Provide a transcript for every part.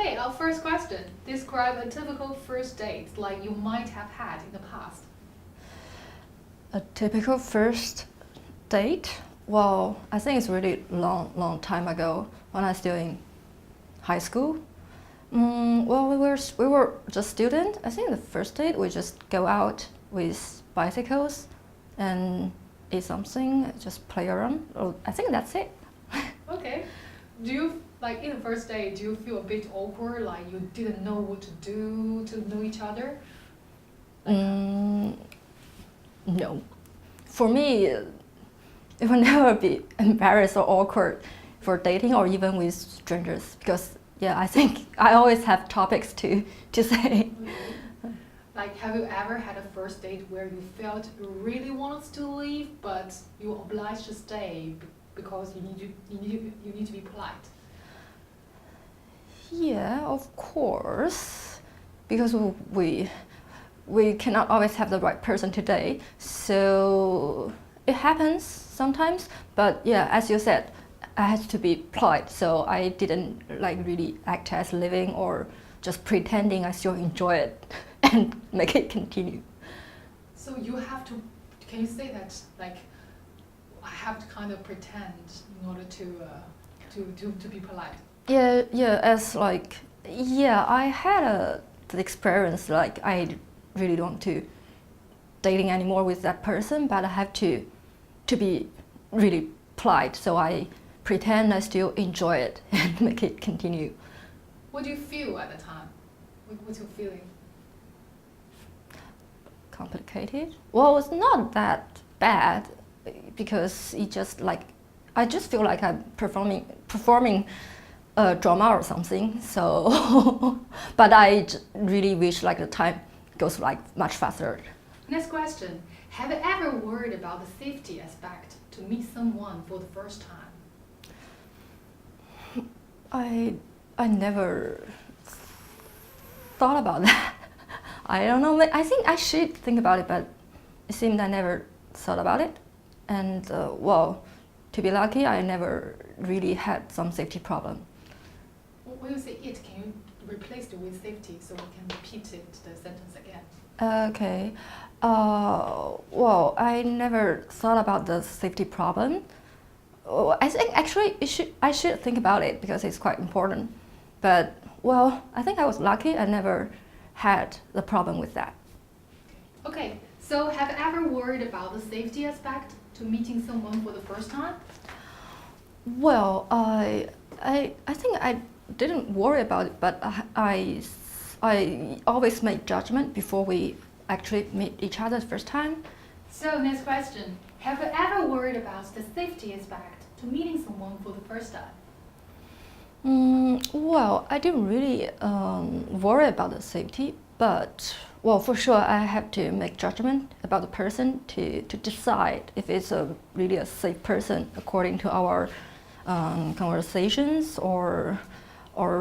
Okay, our first question. Describe a typical first date like you might have had in the past. A typical first date? Well, I think it's really long time ago when I was still in high school. Well, we were just students. I think the first date we just go out with bicycles and eat something, just play around. I think that's it. Okay. Do you, like in the first date, do you feel a bit awkward, like you didn't know what to do to know each other? No. For me, it will never be embarrassed or awkward for dating or even with strangers because yeah, I think I always have topics to say. Like, have you ever had a first date where you felt you really wanted to leave, but you were obliged to stay because you need to be polite? Yeah, of course, because we cannot always have the right person today, so it happens sometimes. But yeah, as you said, I had to be polite, so I didn't like really act as living or just pretending I still enjoy it and make it continue. So you have to, can you say that, like, I have to kind of pretend in order to be polite? Yeah, as like, yeah, I had the experience like I really don't want to dating anymore with that person, but I have to be really polite, so I pretend I still enjoy it and make it continue. What do you feel at the time? What's your feeling? Complicated? Well, it's not that bad because it just like I just feel like I'm performing a drama or something. So, but I really wish like the time goes like much faster. Next question. Have you ever worried about the safety aspect to meet someone for the first time? I never thought about that. I don't know. I think I should think about it, but it seemed I never thought about it. And well, to be lucky, I never really had some safety problem. When you say it, can you replace it with safety so we can repeat it, the sentence again? Okay. Well, I never thought about the safety problem. I think actually I should think about it because it's quite important. But well, I think I was lucky. I never had the problem with that. Okay, so have you ever worried about the safety aspect to meeting someone for the first time? Well, I think I didn't worry about it, but I always make judgment before we actually meet each other the first time. So next question. Have you ever worried about the safety aspect to meeting someone for the first time? Well, I didn't really worry about the safety, but well, for sure I have to make judgment about the person to decide if it's really a safe person according to our conversations or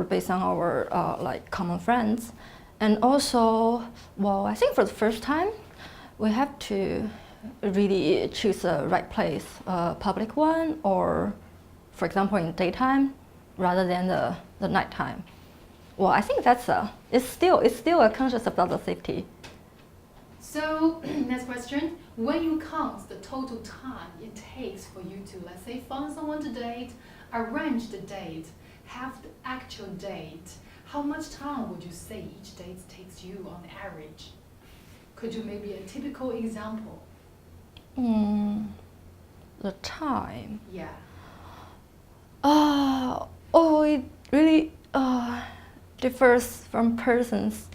based on our like common friends. And also, well, I think for the first time, we have to really choose the right place, a public one, or, for example, in daytime rather than the nighttime. Well, I think that's it's still a conscious about the safety. So next question. When you count the total time it takes for you to, let's say, find someone to date, arrange the date, have the actual date, how much time would you say each date takes you on average? Could you maybe a typical example? The time. Yeah. It really differs from persons.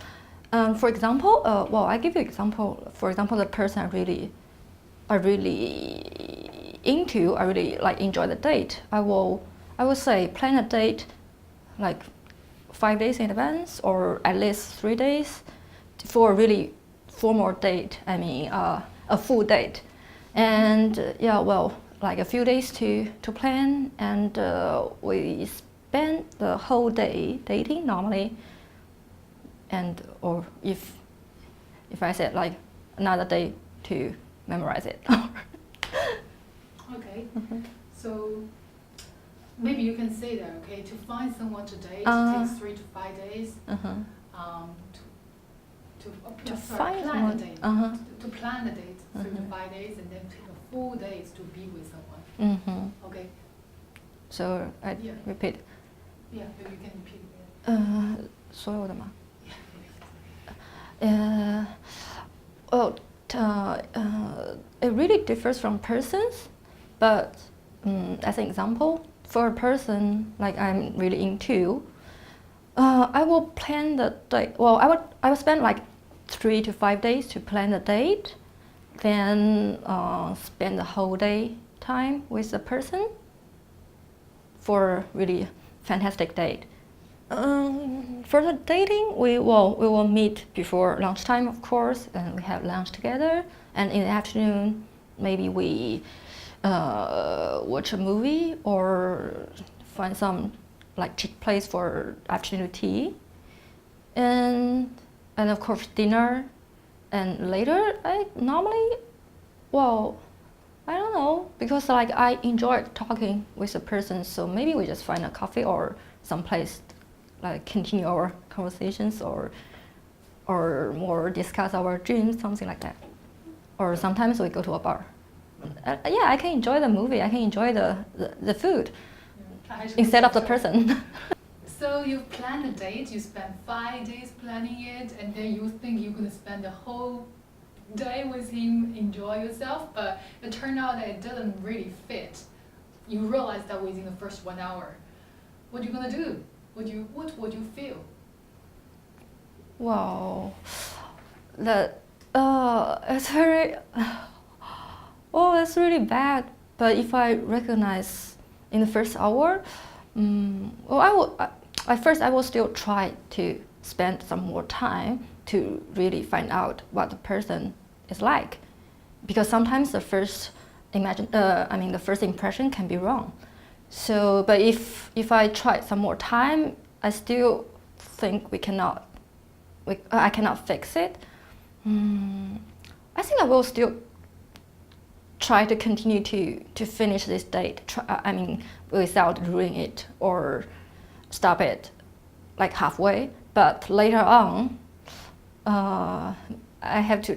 For example, well, I give you an example. For example, the person I really into, I really like enjoy the date. I would say plan a date like 5 days in advance or at least 3 days for a really formal date. I mean, a full date. And yeah, well, like a few days to plan, and we spend the whole day dating normally. And or if I said like another day to memorize it. Okay. So maybe you can say that, okay, to find someone to date takes 3 to 5 days. To sorry, find plan someone. a date. To plan a date, 3 to 5 days, and then take a full days to be with someone. Okay. So I Yeah. repeat. Yeah, maybe you can repeat it. 所有的吗？ Yeah. Well, it really differs from persons, but as an example, for a person like I'm really into, I will plan the date. Well, I would spend like 3 to 5 days to plan the date, then spend the whole day time with the person for really fantastic date. For the dating, we will meet before lunchtime, of course, and we have lunch together. And in the afternoon, maybe we watch a movie or find some like cheap place for afternoon tea, and of course dinner. And later, I normally, I don't know, because like I enjoy talking with a person, so maybe we just find a coffee or some place like continue our conversations or more discuss our dreams, something like that. Or sometimes we go to a bar. Yeah, I can enjoy the movie, I can enjoy the food instead of the person. So you plan a date, you spend 5 days planning it, and then you think you're gonna spend the whole day with him, enjoy yourself, but it turned out that it doesn't really fit. You realize that within the first 1 hour. What are you gonna do? What would you feel? Wow, it's very, it's really bad. But if I recognize in the first hour, at first I will still try to spend some more time to really find out what the person is like, because sometimes the first impression can be wrong. So, but if I try some more time, I still think I cannot fix it. I think I will still try to continue to finish this date. Without ruining it or stop it like halfway. But later on, I have to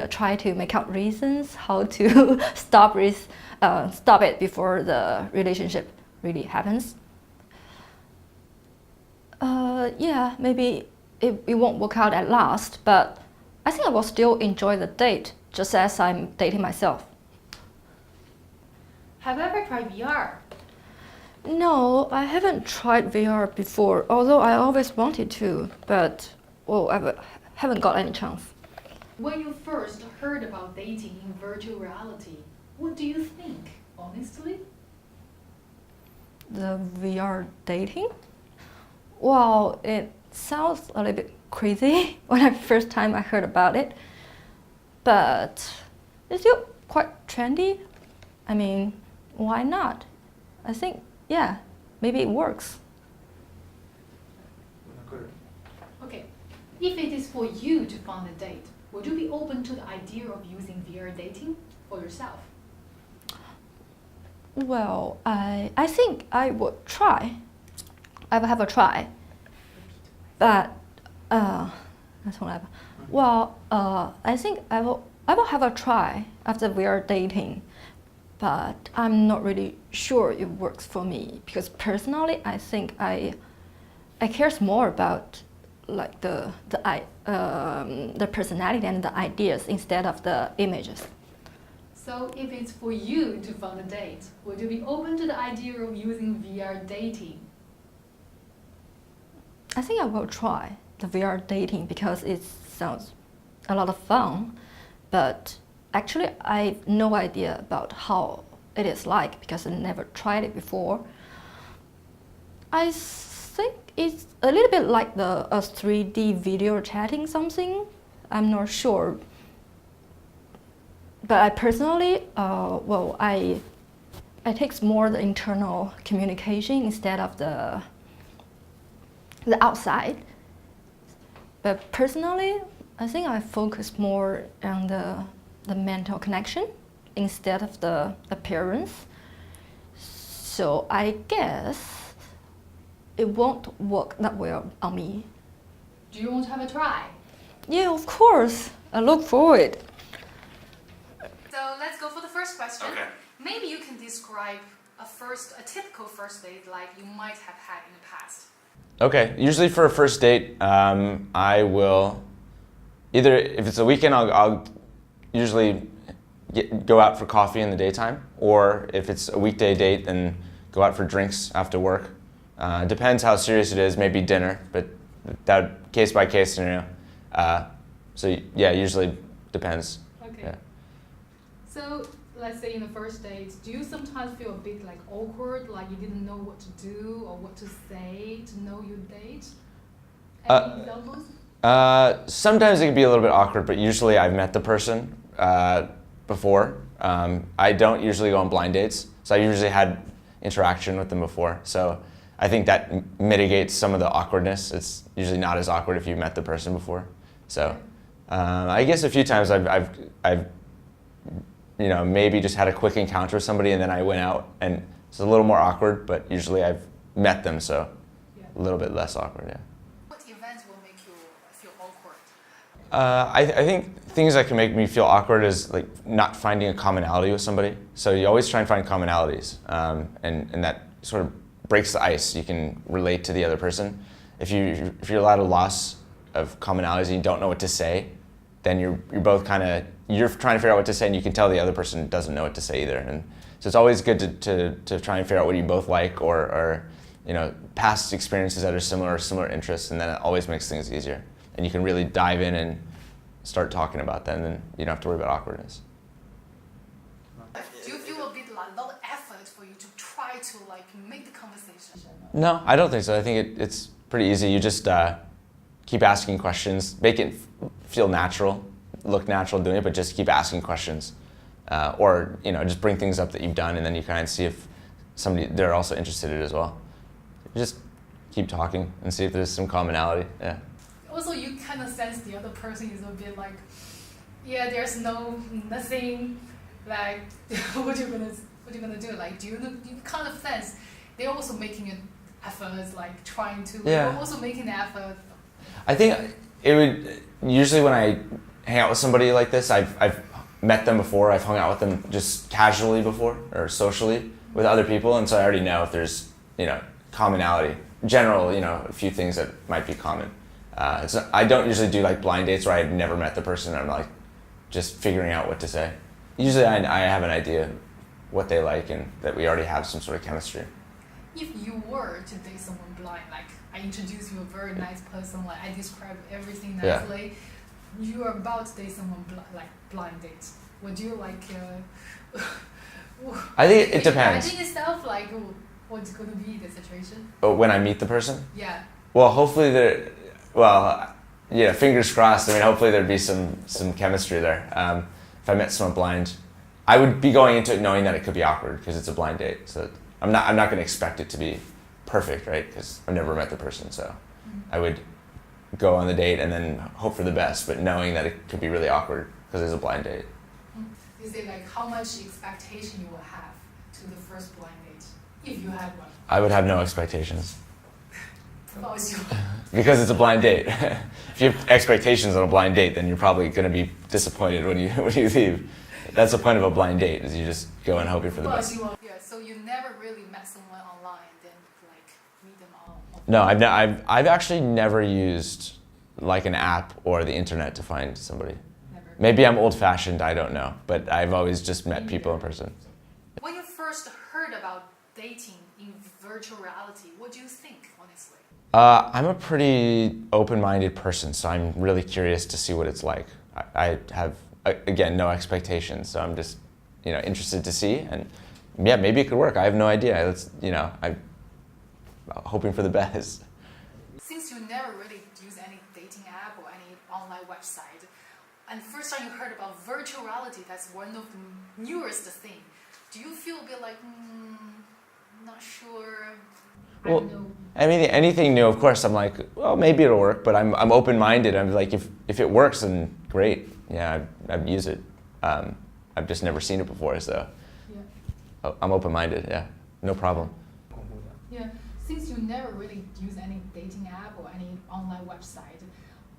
try to make out reasons how to stop it before the relationship really happens. Maybe it won't work out at last, but I think I will still enjoy the date just as I'm dating myself. Have you ever tried VR? No, I haven't tried VR before, although I always wanted to, but I haven't got any chance. When you first heard about dating in virtual reality, what do you think, honestly? The VR dating? Well, it sounds a little bit crazy when I first time I heard about it, but it's still quite trendy. I mean, why not? I think, maybe it works. Okay, if it is for you to find a date, would you be open to the idea of using VR dating for yourself? Well, I think I would try. I will have a try. But I think I will have a try after we are dating. But I'm not really sure it works for me, because personally I think I cares more about like the personality and the ideas instead of the images. So if it's for you to find a date, would you be open to the idea of using VR dating? I think I will try the VR dating because it sounds a lot of fun, but actually I have no idea about how it is like because I never tried it before. I think it's a little bit like a 3D video chatting something. I'm not sure. But I personally, I takes more the internal communication instead of the outside. But personally, I think I focus more on the mental connection instead of the appearance. So I guess it won't work that well on me. Do you want to have a try? Yeah, of course. I look forward. So let's go for the first question. Okay. Maybe you can describe a typical first date like you might have had in the past. Okay, usually for a first date, I will either, if it's a weekend, I'll usually go out for coffee in the daytime, or if it's a weekday date, then go out for drinks after work. Depends how serious it is, maybe dinner, but that case by case scenario. So yeah, usually depends. Okay. Yeah. So let's say in the first date, do you sometimes feel a bit like awkward, like you didn't know what to do or what to say to know your date? Any examples? Sometimes it can be a little bit awkward, but usually I've met the person before. I don't usually go on blind dates, so I usually had interaction with them before. So I think that mitigates some of the awkwardness. It's usually not as awkward if you've met the person before. So I guess a few times I've maybe just had a quick encounter with somebody and then I went out, and it's a little more awkward, but usually I've met them, so a little bit less awkward, yeah. What events will make you feel awkward? I think things that can make me feel awkward is like not finding a commonality with somebody. So you always try and find commonalities, and that sort of breaks the ice. You can relate to the other person. If you're at a loss of commonalities and you don't know what to say, then you're both you're trying to figure out what to say, and you can tell the other person doesn't know what to say either. And so it's always good to try and figure out what you both like, or past experiences that are similar or similar interests, and then it always makes things easier. And you can really dive in and start talking about that, and then you don't have to worry about awkwardness. Do you feel a bit like a lot of effort for you to try to like make the conversation? No, I don't think so. I think it's pretty easy. You just keep asking questions, make it feel natural, look natural doing it, but just keep asking questions. Or just bring things up that you've done, and then you kind of see if they're also interested in it as well. Just keep talking and see if there's some commonality. Yeah. Also, you kind of sense the other person is a bit like, yeah, there's nothing like what you gonna do? Like, you kind of sense they're also making an effort, like trying to. Yeah. They're also making an effort. I think it would usually when I hang out with somebody like this, I've met them before. I've hung out with them just casually before or socially with other people, and so I already know if there's commonality. General, a few things that might be common. I don't usually do like blind dates where I've never met the person. I'm like just figuring out what to say. Usually I have an idea what they like and that we already have some sort of chemistry. If you were to date someone blind, like I introduce you a very nice person, like I describe everything nicely, you are about to date someone blind date. Would you like? I think it depends. Imagine yourself like what's gonna be the situation? When I meet the person? Yeah. Well, hopefully fingers crossed. I mean, hopefully there'd be some chemistry there. If I met someone blind, I would be going into it knowing that it could be awkward because it's a blind date. So I'm not going to expect it to be perfect, right? Because I've never met the person, so I would go on the date and then hope for the best, but knowing that it could be really awkward because it's a blind date. Is it like how much expectation you will have to the first blind date, if you had one? I would have no expectations. Because Because it's a blind date. If you have expectations on a blind date, then you're probably going to be disappointed when you leave. That's the point of a blind date, is you just go and hoping for the best. So you never really met someone online, then like meet them all. No, I've actually never used like an app or the internet to find somebody. Never. Maybe I'm old-fashioned, I don't know, but I've always just met people in person. When you first heard about dating in virtual reality, what do you think, honestly? I'm a pretty open-minded person, so I'm really curious to see what it's like. I have, again, no expectations, so I'm just, interested to see, and yeah, maybe it could work. I have no idea. I'm hoping for the best. Since you never really use any dating app or any online website, and first time you heard about virtual reality, that's one of the newest thing. Do you feel a bit like, not sure? Well, I mean, anything new, of course, I'm like, well, maybe it'll work, but I'm open-minded. I'm like, if it works, then great. Yeah, I'd use it. I've just never seen it before, so I'm open-minded, yeah. no problem. Yeah, since you never really use any dating app or any online website,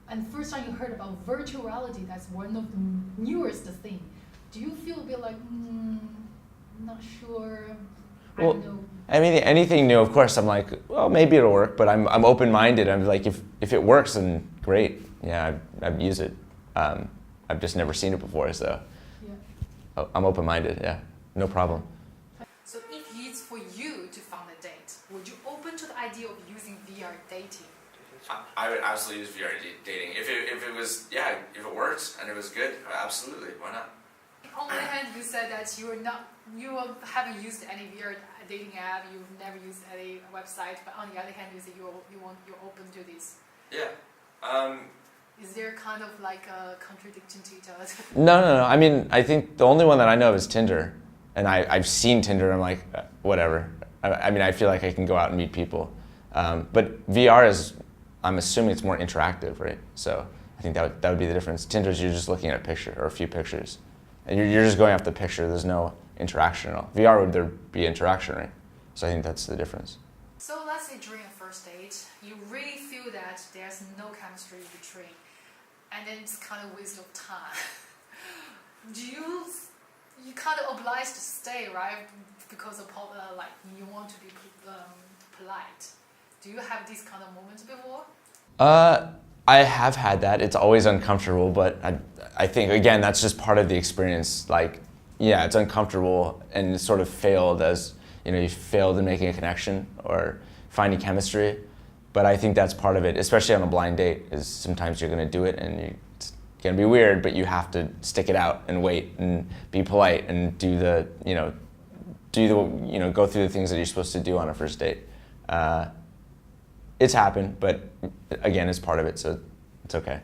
and the first time you heard about virtual reality, that's one of the newest thing. Do you feel a bit like, not sure, I Well, don't know? I mean, anything new, of course, I'm like, well, maybe it'll work, but I'm open-minded. I'm like, if it works, then great. Yeah, I'd use it. I've just never seen it before, so Yeah. I'm open-minded, yeah, no problem. So if it's for you to find a date, would you open to the idea of using VR dating? I would absolutely use VR dating. If it was, yeah, if it worked and it was good, absolutely, why not? On one hand, you said that you haven't used any VR dating app, you've never used any website, but on the other hand, you say you're open to this. Yeah. Is there kind of like a contradiction to each other? No. I mean, I think the only one that I know of is Tinder. And I've seen Tinder, I'm like, whatever. I mean, I feel like I can go out and meet people. But VR is, I'm assuming it's more interactive, right? So I think that would be the difference. Tinder's, you're just looking at a picture or a few pictures. And you're just going off the picture, there's no interaction at all. VR, would there be interaction, right? So I think that's the difference. So let's say during a first date, you really feel that there's no chemistry between, and then it's kind of waste of time. Do you kind of obliged to stay, right? Because of like you want to be polite. Do you have these kind of moments before? I have had that. It's always uncomfortable, but I think, again, that's just part of the experience. Like, yeah, it's uncomfortable and it sort of failed as, you failed in making a connection or finding chemistry. But I think that's part of it, especially on a blind date, is sometimes you're going to do it and it's going to be weird, but you have to stick it out and wait and be polite and go through the things that you're supposed to do on a first date. It's happened, but again, it's part of it, so it's okay.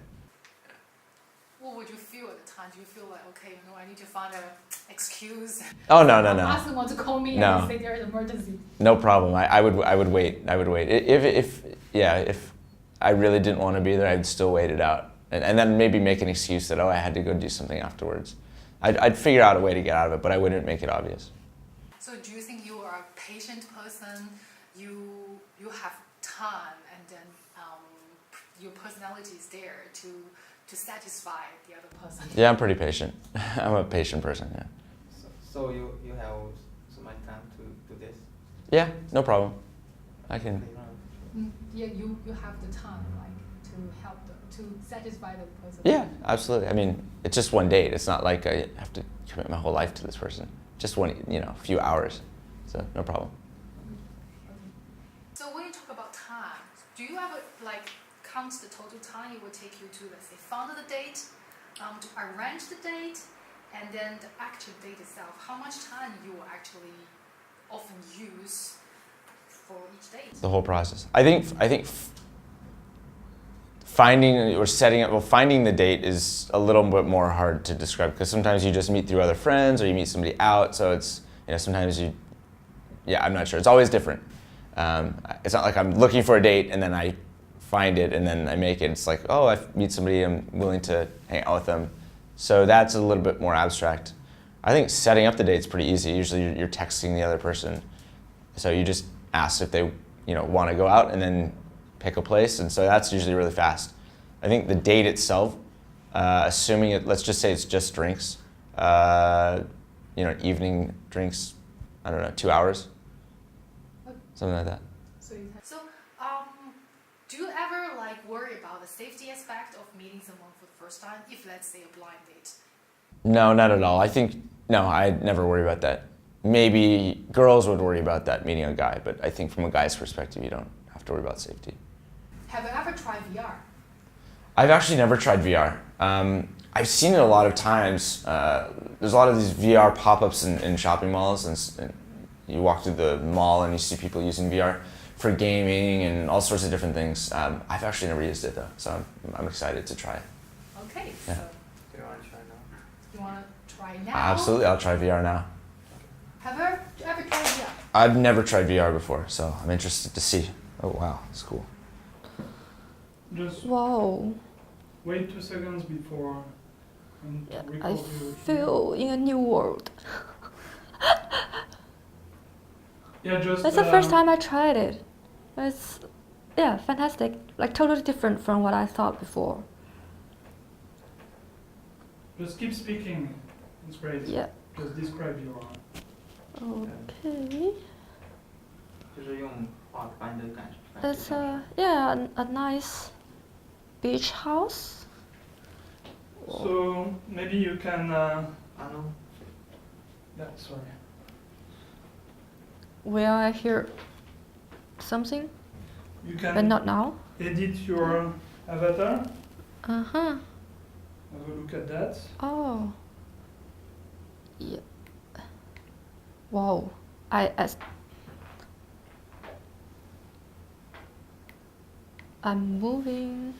What would you feel at the time? Do you feel like, okay, I need to find an excuse? Oh, no. Ask someone to call me and say there's an emergency. No problem. I would wait. If I really didn't want to be there, I'd still wait it out, and then maybe make an excuse that, I had to go do something afterwards. I'd figure out a way to get out of it, but I wouldn't make it obvious. So do you think you are a patient person? You have time, and then your personality is there to satisfy the other person. Yeah, I'm pretty patient. I'm a patient person, yeah. So you have so much time to do this? Yeah, no problem. I can. Yeah, you have the time, like, to help to satisfy the person. Yeah, absolutely. I mean, it's just one date. It's not like I have to commit my whole life to this person. Just one, a few hours. So no problem. So when you talk about time, do you ever count the total time it will take you to, let's say, find the date, to arrange the date, and then the actual date itself? How much time you will actually often use for each date? The whole process. I think finding the date is a little bit more hard to describe, because sometimes you just meet through other friends or you meet somebody out, so it's, sometimes I'm not sure. It's always different. It's not like I'm looking for a date and then I find it and then I make it. It's like, I meet somebody, I'm willing to hang out with them. So that's a little bit more abstract. I think setting up the date's pretty easy. Usually you're texting the other person. So you just ask if they want to go out and then pick a place, and so that's usually really fast. I think the date itself, assuming let's just say it's just drinks, evening drinks, I don't know, 2 hours, something like that. So, do you ever worry about the safety aspect of meeting someone for the first time, if let's say a blind date? No, not at all. I never worry about that. Maybe girls would worry about that, meeting a guy, but I think from a guy's perspective, you don't have to worry about safety. Have you ever tried VR? I've actually never tried VR. I've seen it a lot of times. There's a lot of these VR pop-ups in shopping malls, and you walk through the mall and you see people using VR for gaming and all sorts of different things. I've actually never used it though, so I'm excited to try it. Okay, Yeah. so Do you want to try now? you want to try now? Absolutely, I'll try VR now. Have you ever tried VR? I've never tried VR before, so I'm interested to see. Oh wow, it's cool. Just Wow. wait 2 seconds before and Yeah, record I your feel in a new world. Yeah, just. It's the first time I tried it. It's, yeah, fantastic. Like totally different from what I thought before. Just keep speaking. It's great. Yeah. Just describe your. Okay. 就是用画把你的感觉。 It's a nice beach house. So maybe you can. Ah no. Yeah, sorry. Will I hear something? You can But not now. edit your avatar. Uh-huh. Have a look at that. Oh. Yeah. Wow. I'm moving.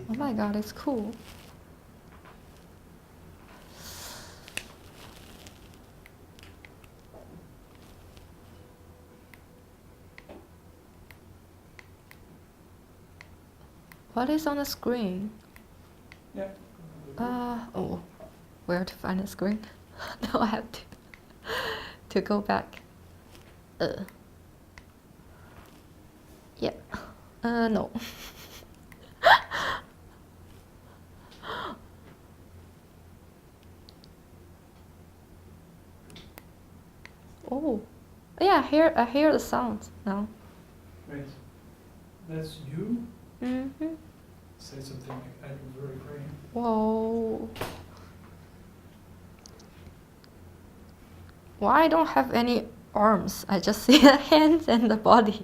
Oh my god, it's cool. What is on the screen? Yeah. Oh, where to find the screen? No, I have to go back. Yeah. No. Oh, yeah. I hear the sound now. Great. That's you. Mhm. Say something. I look very pretty. Whoa. Why I don't have any arms? I just see the hands and the body.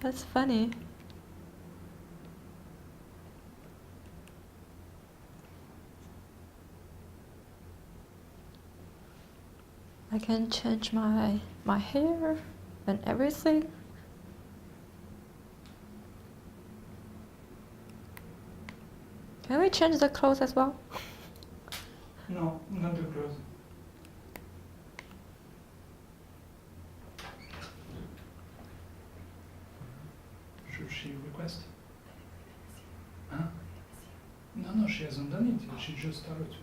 That's funny. I can change my hair and everything. Can we change the clothes as well? No, not too close. Should she request? Huh? No, she hasn't done it yet. She just started it.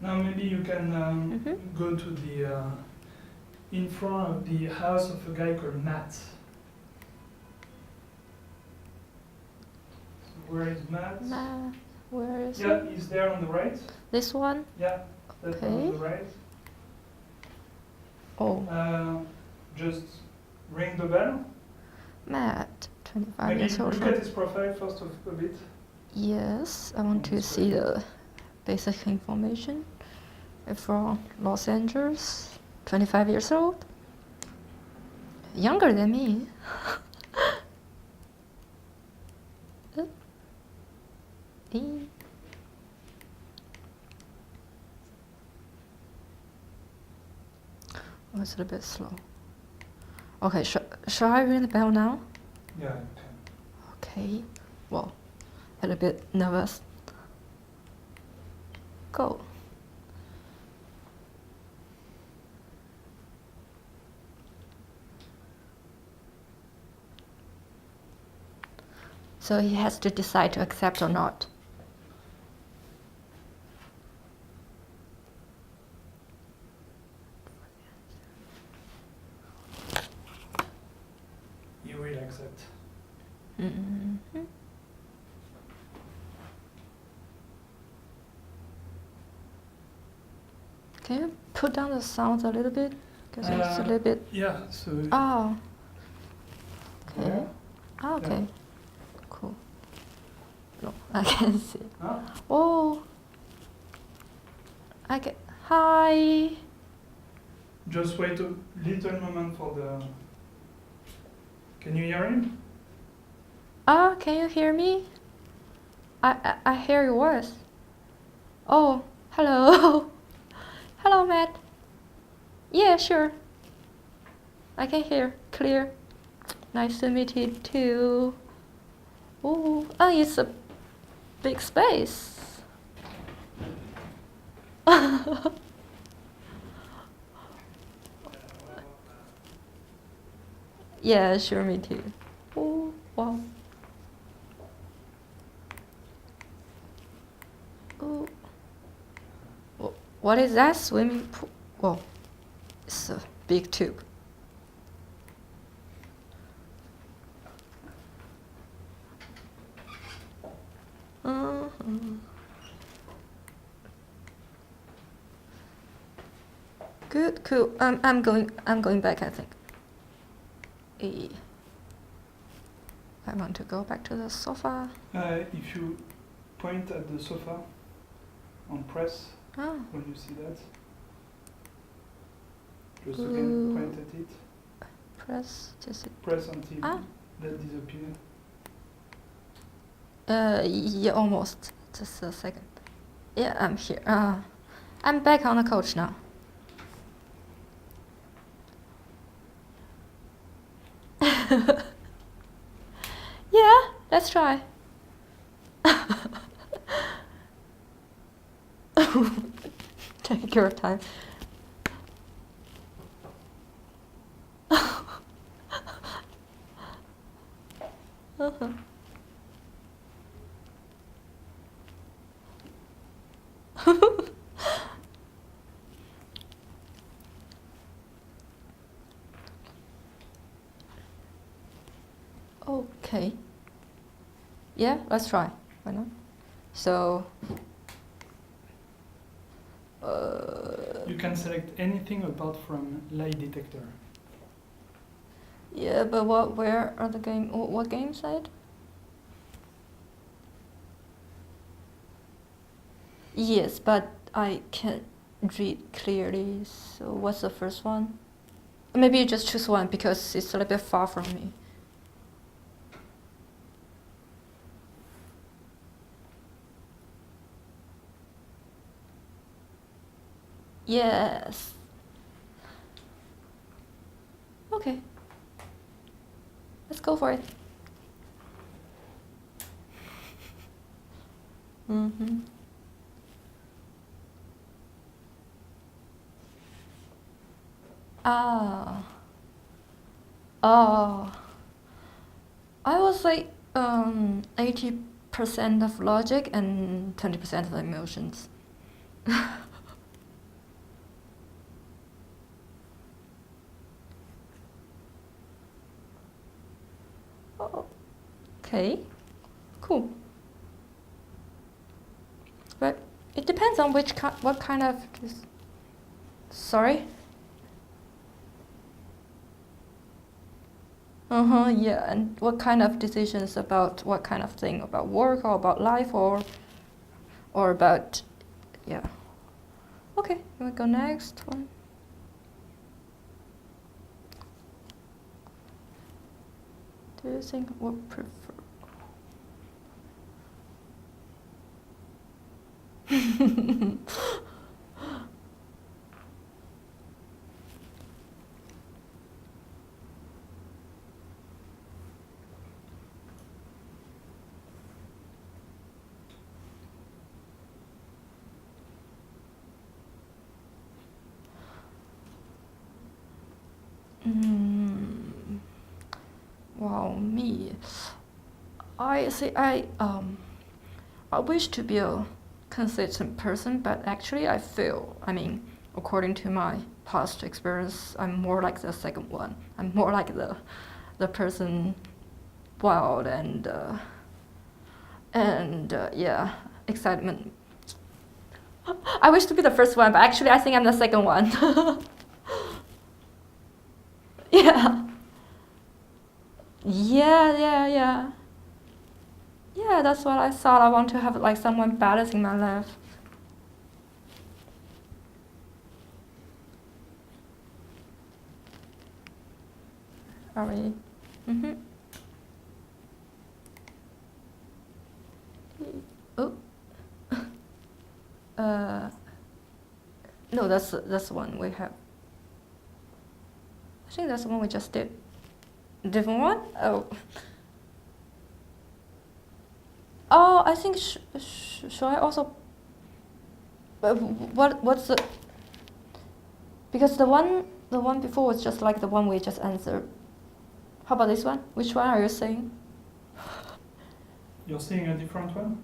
Now maybe you can go to the in front of the house of a guy called Matt. So where is Matt? Matt, where is Yeah, it? he's there on the right. This one? Yeah, that one on the right. Oh, Just ring the bell. Matt, 25 Maybe years old. look at his profile first a bit. Yes, I want to see the basic information. From Los Angeles, 25 years old. Younger than me. Oh, it's a little bit slow. Okay, shall I ring the bell now? Yeah, you can. Okay. Well, a little bit nervous. Go. So he has to decide to accept or not. You will accept. Mm-hmm. Can you put down the sound a little bit? Because it's a little bit. Yeah, so. Oh. Okay. Yeah. Oh, okay. Yeah. Cool. No, I can see. Huh? Oh. I can. Hi. Just wait a little moment for the. Can you hear him? Ah, can you hear me? I hear your voice. Oh, hello. Hello, Matt. Yeah, sure. I can hear clear. Nice to meet you too. Oh, it's a big space. Yeah, sure, me too. Oh, wow. Oh. What is that swimming pool? Whoa, it's a big tube. Good, cool. I'm going back, I think. I want to go back to the sofa. If you point at the sofa and press Ah. when you see that, just again point at it, Press, just press until Ah. that disappears. Yeah, almost. Just a second. Yeah, I'm here. I'm back on the couch now. Yeah, let's try. Take your time. Uh-huh. Okay. Yeah, let's try. Why not? So, You can select anything apart from lie detector. yeah, but where are the game? What game side? Yes, but I can't read clearly. So what's the first one? Maybe you just choose one because it's a little bit far from me. Yes. Okay. Let's go for it. Mm-hmm. Ah. Oh. I was like 80% of logic and 20% of emotions. Okay, cool. But it depends on what kind of. Sorry. Yeah, and what kind of decisions about what kind of thing, about work or about life or about, yeah. Okay, you wanna go next one? Do you think what prefer? Wow, me. I see. I wish to be a consistent person, but actually, I feel. I mean, according to my past experience, I'm more like the second one. I'm more like the person, wild and yeah, excitement. I wish to be the first one, but actually, I think I'm the second one. Yeah. Yeah. Yeah, that's what I thought. I want to have like someone balanced in my life. Are we? Mm-hmm. Oh. No, that's the one we have. I think that's the one we just did. Different one? Oh. Oh, I think should I also? what's the? Because the one before was just like the one we just answered. How about this one? Which one are you saying? You're saying a different one?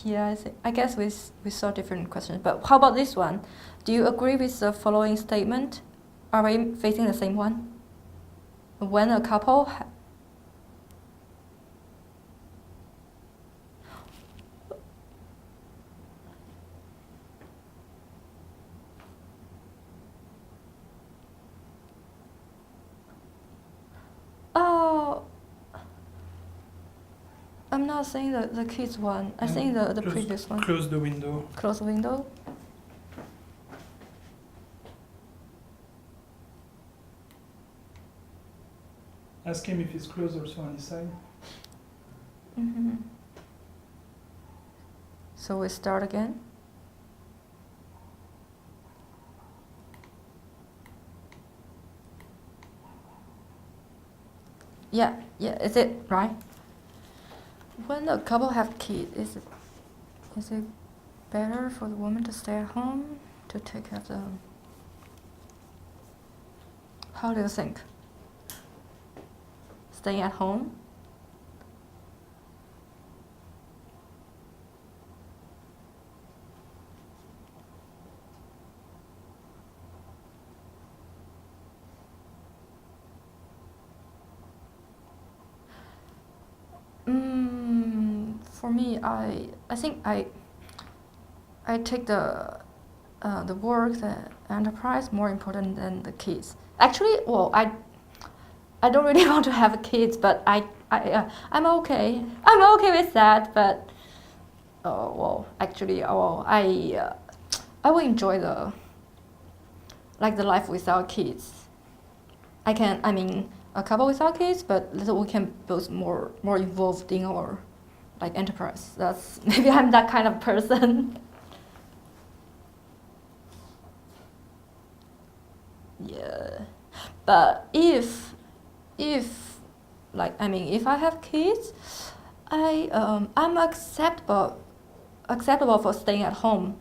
Yeah, I guess we saw different questions. But how about this one? Do you agree with the following statement? Are we facing the same one? When a couple Oh, I'm not saying the kids one. I'm saying the Just previous one. Close the window. Close the window. Ask him if it's closed also on his side. Mm-hmm. So we start again. Yeah, is it right? When a couple have kids, is it better for the woman to stay at home to take care of them? How do you think? Staying at home? For me, I think I take the work, the enterprise more important than the kids. Actually, well, I don't really want to have kids, but I'm okay. I'm okay with that. But well, actually, I will enjoy the life without kids. I mean, a couple without kids, but we can both more involved in our enterprise. That's maybe I'm that kind of person. Yeah, but if if I have kids, I'm acceptable for staying at home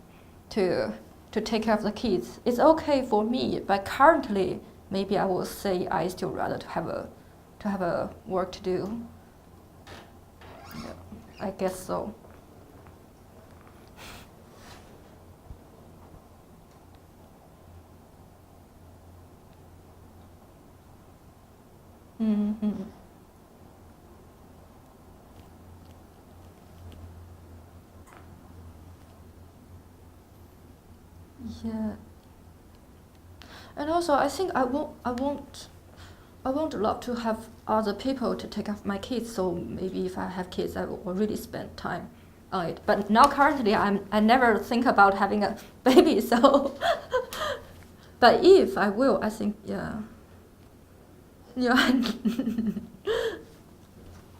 to take care of the kids. It's okay for me, but currently maybe I will say I still rather to have a work to do. Yeah, I guess so. Mm-hmm. Yeah. And also, I think I won't love to have other people to take care of my kids. So maybe if I have kids, I will really spend time on it. But now currently, I never think about having a baby. So, but if I will, I think yeah.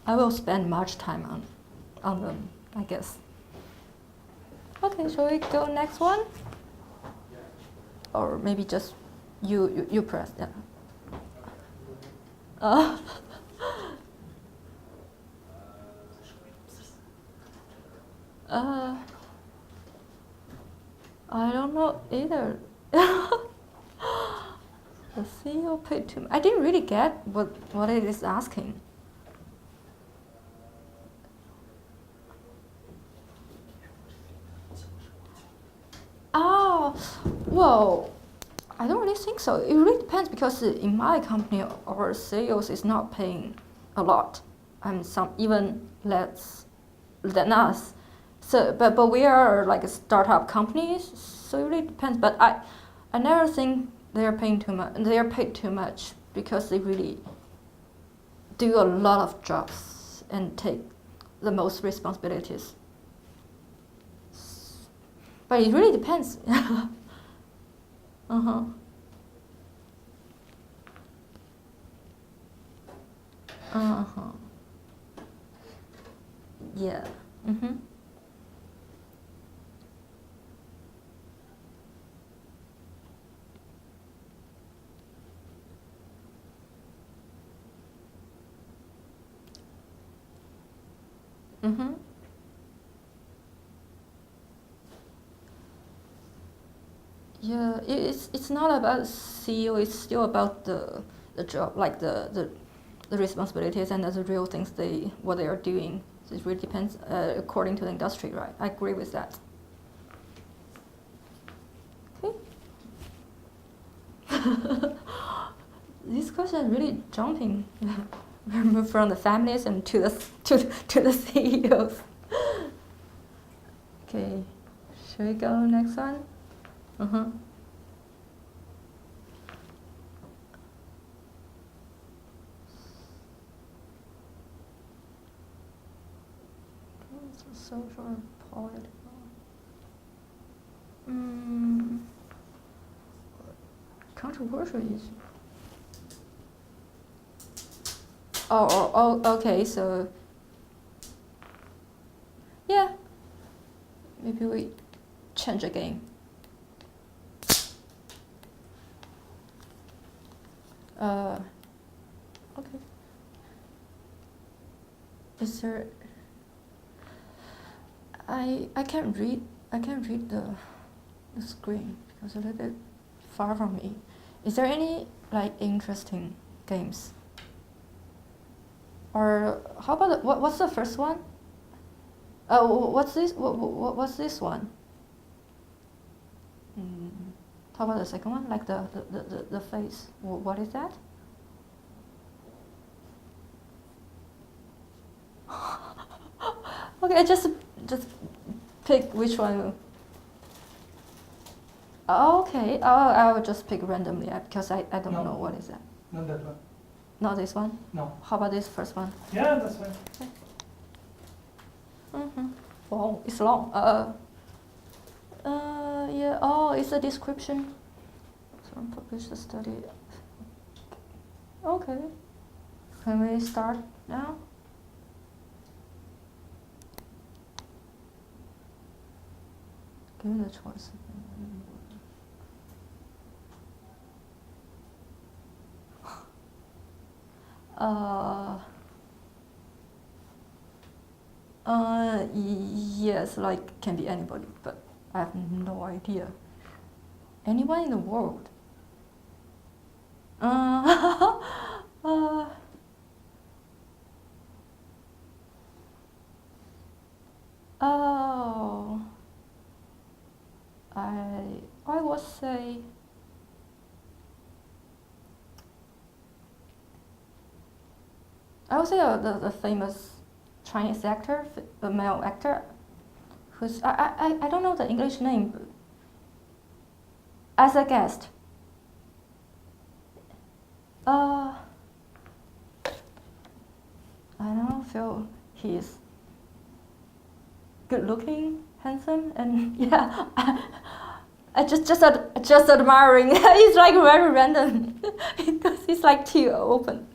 I will spend much time on them, I guess. Okay, shall we go next one? Or maybe just you press, yeah. I don't know either. The CEO paid too much. I didn't really get what it is asking. Oh, well, I don't really think so. It really depends because in my company, our sales is not paying a lot, and some even less than us. So, but we are like a startup company, so it really depends. But I never think they are paying too much. They are paid too much because they really do a lot of jobs and take the most responsibilities. But it really depends. Uh-huh. Uh-huh. Yeah. Mm-hmm. Mm-hmm. yeah, it's not about CEO. It's still about the job, like the responsibilities and the real things what they are doing. So it really depends according to the industry, right? I agree with that. Okay. This question is really jumping. We move from the families and to the CEOs. Okay, should we go next one? Social or political. Controversial issue. Oh, okay, so yeah, maybe we change again. Okay. Is there? I can't read the screen because it's a little bit far from me. Is there any like interesting games? Or how about what's the first one? What's this? What's this one? How about the second one? Like the face. What is that? Okay, I just pick which one. Okay. I will just pick randomly because I don't know what is that. Not that one. Not this one? No. How about this first one? Yeah, that's fine. Okay. Wow, it's long. Yeah. Oh, it's a description. Someone published a study. Okay. Can we start now? Given the choice. Yes, like can be anybody, but I have no idea. Anyone in the world? Oh, I would say. I would say the famous Chinese actor, the male actor, who's I don't know the English name. But as a guest. I don't feel he's good looking, handsome, and yeah. I just admiring. It's like very random because it's like too open.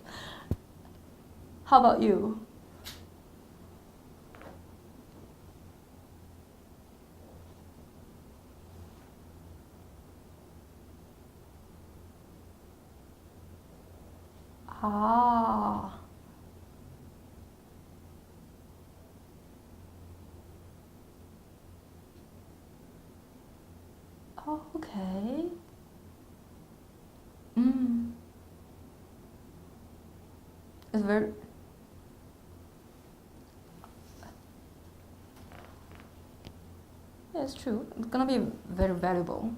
How about you? Ah. Oh, okay. It's very. Yeah, it's true. It's gonna be very valuable.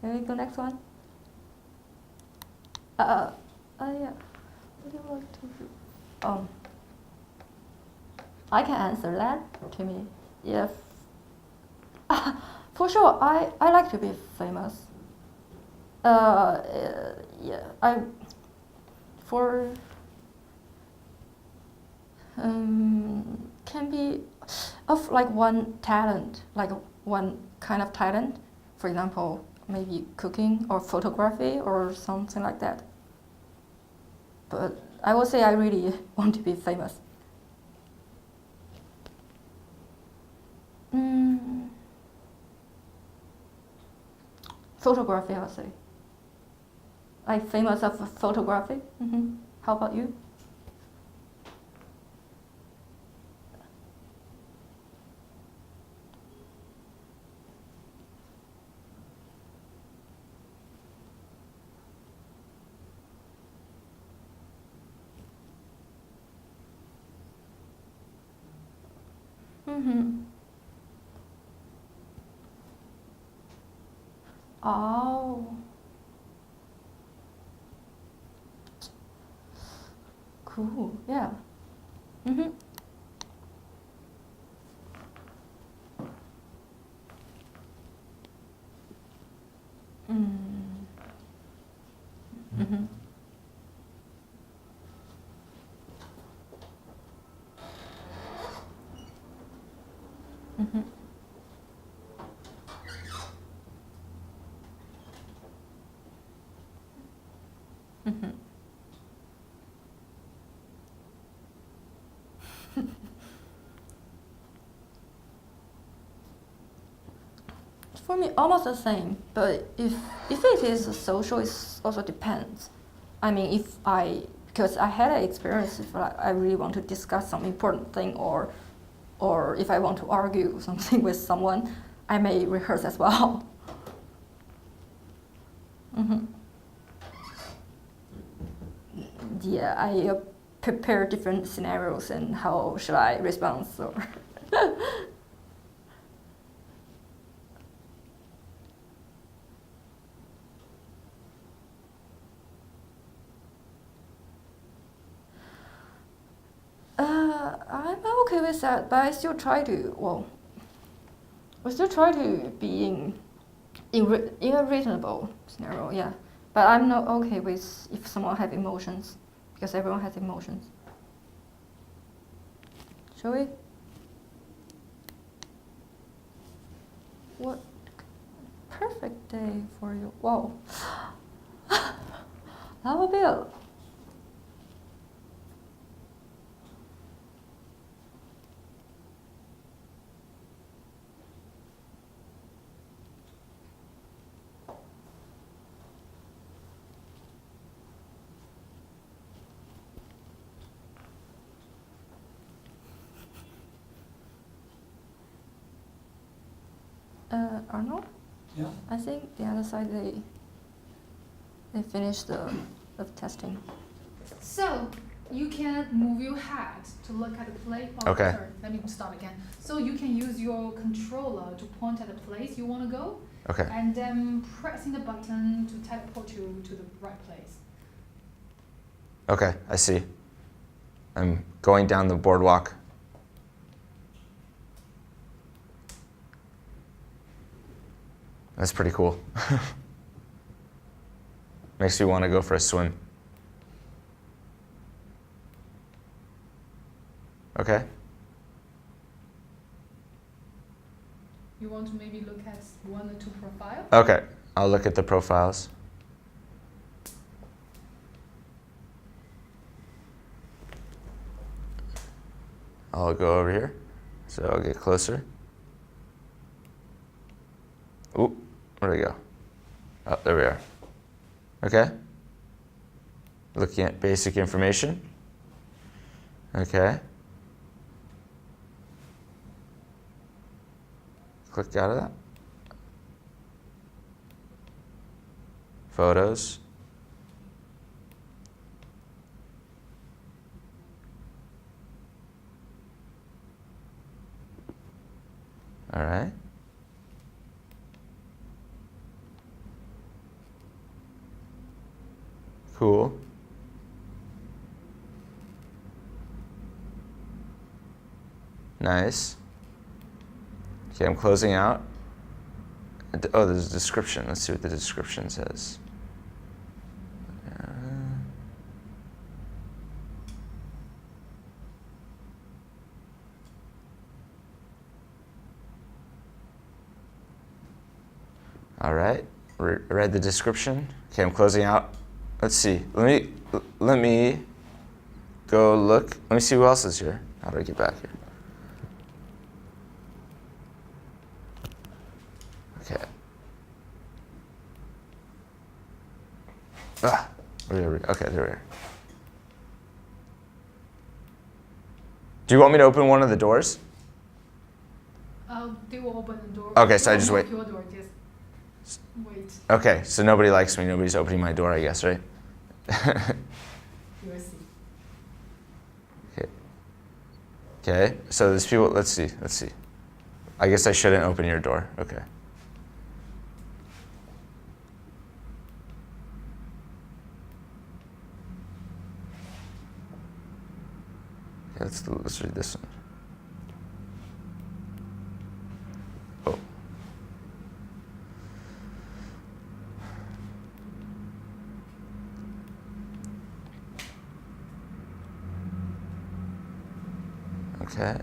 Can we go next one? Yeah. What do you like to do? I can answer that to me. Yeah. For sure, I like to be famous. Yeah, can be of like one talent, like one kind of talent. For example, maybe cooking or photography or something like that. But I would say I really want to be famous. Photography, I would say. Like famous of photography. How about you? Mm-hmm. Oh. Cool. Yeah. Mm-hmm. Mm-hmm. Mm-hmm. Mm-hmm. For me, almost the same. But if it is social, it also depends. I mean, because I had an experience, if I really want to discuss some important thing, or if I want to argue something with someone, I may rehearse as well. Mm-hmm. Yeah, I prepare different scenarios and how should I respond. So. I'm okay with that, but I still try to. Well, I still try to be in a reasonable scenario. Yeah, but I'm not okay with if someone have emotions, because everyone has emotions. Shall we? What perfect day for you? Whoa, that would be a. Arnold? Yeah. I think the other side they finished the testing. So you can move your head to look at the place. Oh, Okay. sorry, let me start again. So you can use your controller to point at the place you want to go, Okay. and then pressing the button to teleport you to the right place. Okay, I see. I'm going down the boardwalk. That's pretty cool. Makes me want to go for a swim. Okay. You want to maybe look at one or two profiles? Okay, I'll look at the profiles. I'll go over here. So I'll get closer. Ooh, where do we go? Oh, there we are. Okay. Looking at basic information. Okay. Click out of that. Photos. All right. Cool. Nice. Okay, I'm closing out. Oh, there's a description. Let's see what the description says. All right, read the description. Okay, I'm closing out. Let's see. Let me go look. Let me see who else is here. How do I get back here? Okay. Okay, there we are. Do you want me to open one of the doors? They will open the door. Okay, so I They just won't wait. knock Your door, just wait. Okay, so nobody likes me. Nobody's opening my door, I guess, right? You will see. Okay. Okay, so there's people, let's see. I guess I shouldn't open your door, okay. Okay, let's read this one. Oh. Okay.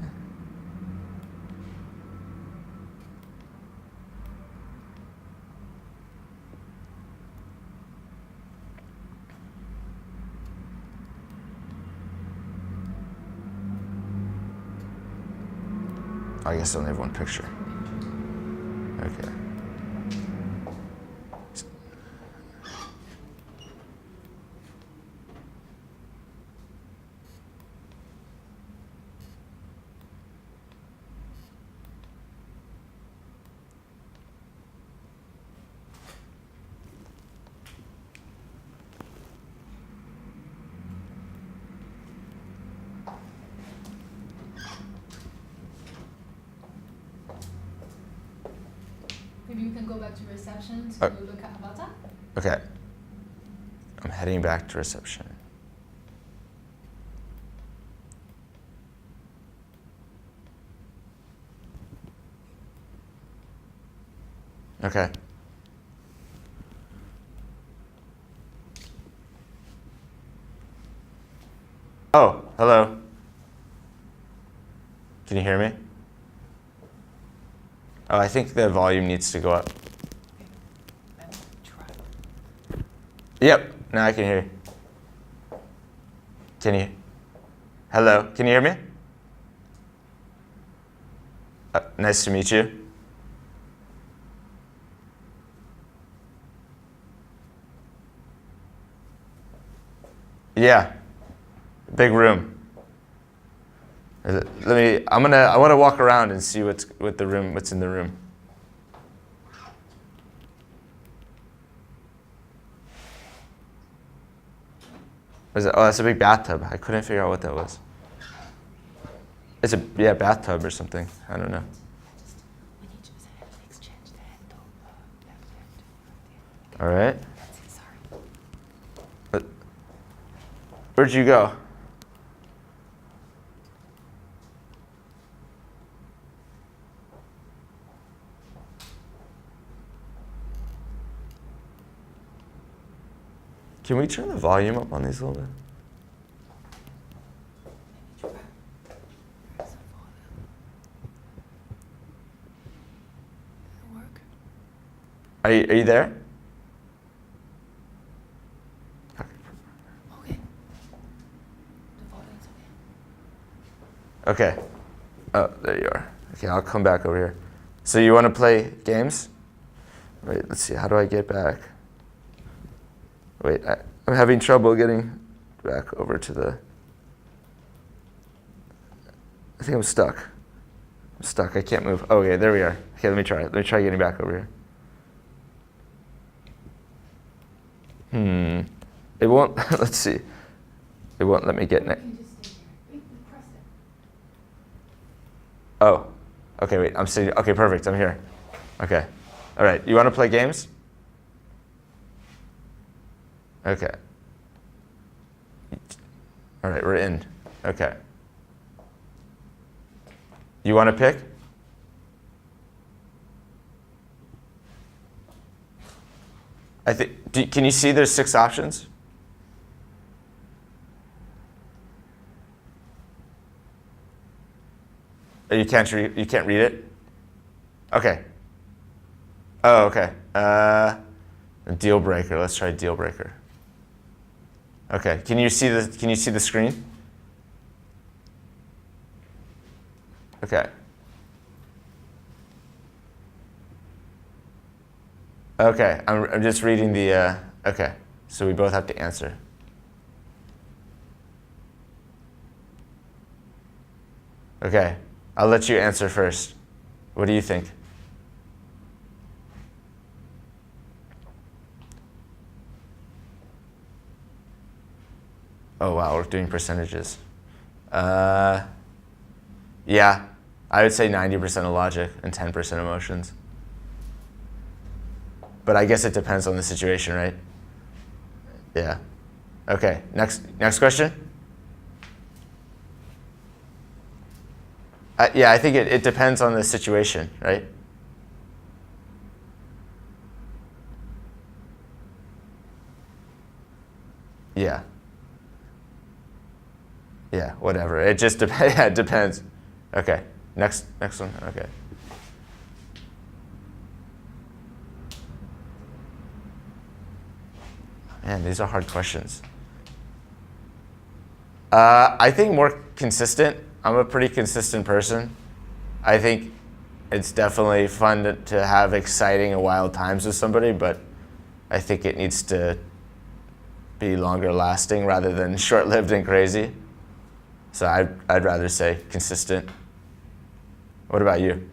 I guess I only have one picture. Okay. Maybe you can go back to reception to look at avatar. Okay. I'm heading back to reception. Okay. Oh, hello. Can you hear me? Oh, I think the volume needs to go up. Yep, now I can hear you. Can you? Hello, can you hear me? Nice to meet you. Yeah, big room. I want to walk around and see what's in the room. Oh, that's a big bathtub. I couldn't figure out what that was. It's a bathtub or something. I don't know. All right. Where'd you go? Can we turn the volume up on these a little bit? Are you there? Okay. The volume's Okay. Oh, there you are. Okay, I'll come back over here. So you want to play games? Wait, let's see. How do I get back? Wait, I'm having trouble getting back over to the... I think I'm stuck. I can't move. Oh, okay, there we are. Okay, let me try. Let me try getting back over here. It won't, let's see. It won't let me get next. Oh, okay, wait, I'm sitting, okay, perfect, I'm here. Okay, all right, you want to play games? Okay. All right, we're in. Okay. You want to pick? Can you see there's 6 options? Or you can't read it? Okay. Oh, okay. Deal breaker. Let's try deal breaker. Okay. Can you see the screen? Okay. Okay. I'm just reading the. Okay. So we both have to answer. Okay. I'll let you answer first. What do you think? Oh wow, we're doing percentages. Yeah, I would say 90% of logic and 10% emotions. But I guess it depends on the situation, right? Yeah. Okay, next question. Yeah, I think it depends on the situation, right? Yeah. Yeah, whatever. It just depends. Yeah, it depends. Okay. Next one. Okay. Man, these are hard questions. I think more consistent. I'm a pretty consistent person. I think it's definitely fun to have exciting and wild times with somebody, but I think it needs to be longer lasting rather than short-lived and crazy. So I'd rather say consistent. What about you?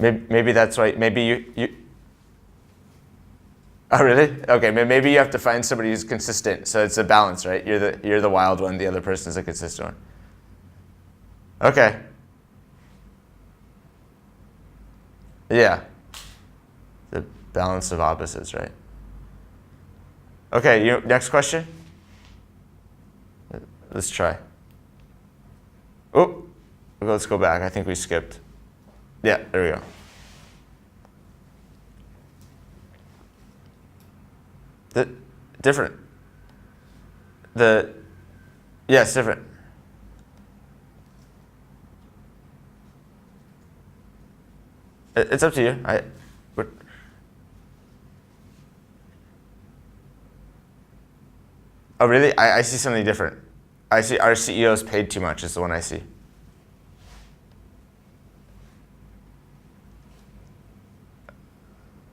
Maybe that's why. Maybe you. Oh, really? Okay. Maybe you have to find somebody who's consistent. So it's a balance, right? You're the wild one. The other person is a consistent one. Okay. Yeah. The balance of opposites, right? Okay. Next question. Let's try. Oh, let's go back. I think we skipped. Yeah, there we go. Different. Yes, different. It's up to you. Oh, really? I see something different. I see our CEO's paid too much is the one I see.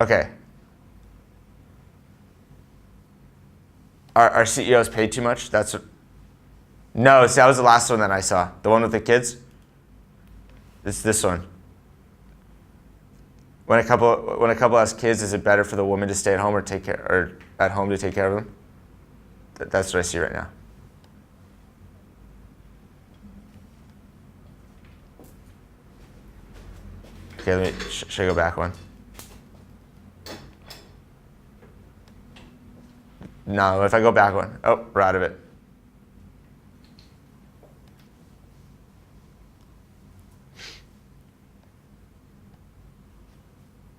Okay. Our CEO's paid too much? No, see, that was the last one that I saw. The one with the kids? It's this one. When a couple has kids, is it better for the woman to stay at home or at home to take care of them? That's what I see right now. Okay, should I go back one? No, if I go back one. Oh, we're out of it.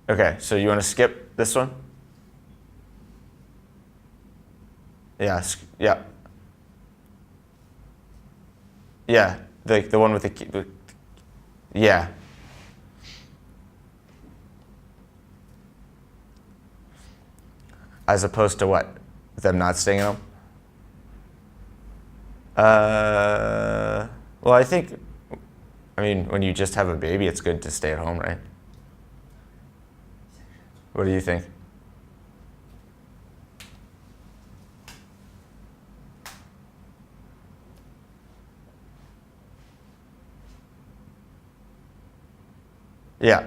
Okay, so you want to skip this one? Yeah, yeah. Yeah, the one with the yeah. As opposed to what? Them not staying at home? Well, I mean, when you just have a baby, it's good to stay at home, right? What do you think? Yeah.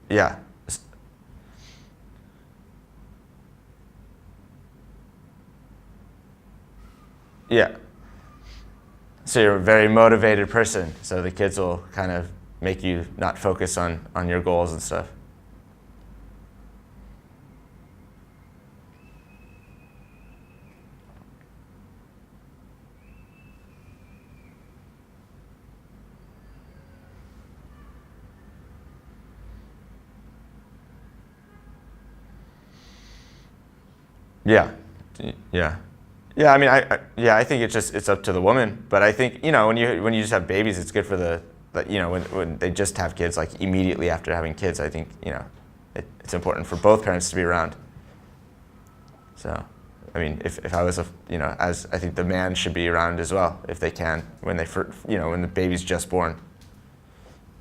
Yeah. Yeah. So you're a very motivated person, so the kids will kind of make you not focus on your goals and stuff. Yeah. Yeah. Yeah, I mean, I think it's up to the woman, but I think, when you just have babies, it's good for when they just have kids, like immediately after having kids, I think, it's important for both parents to be around. So, I mean, if I was as I think the man should be around as well if they can when when the baby's just born.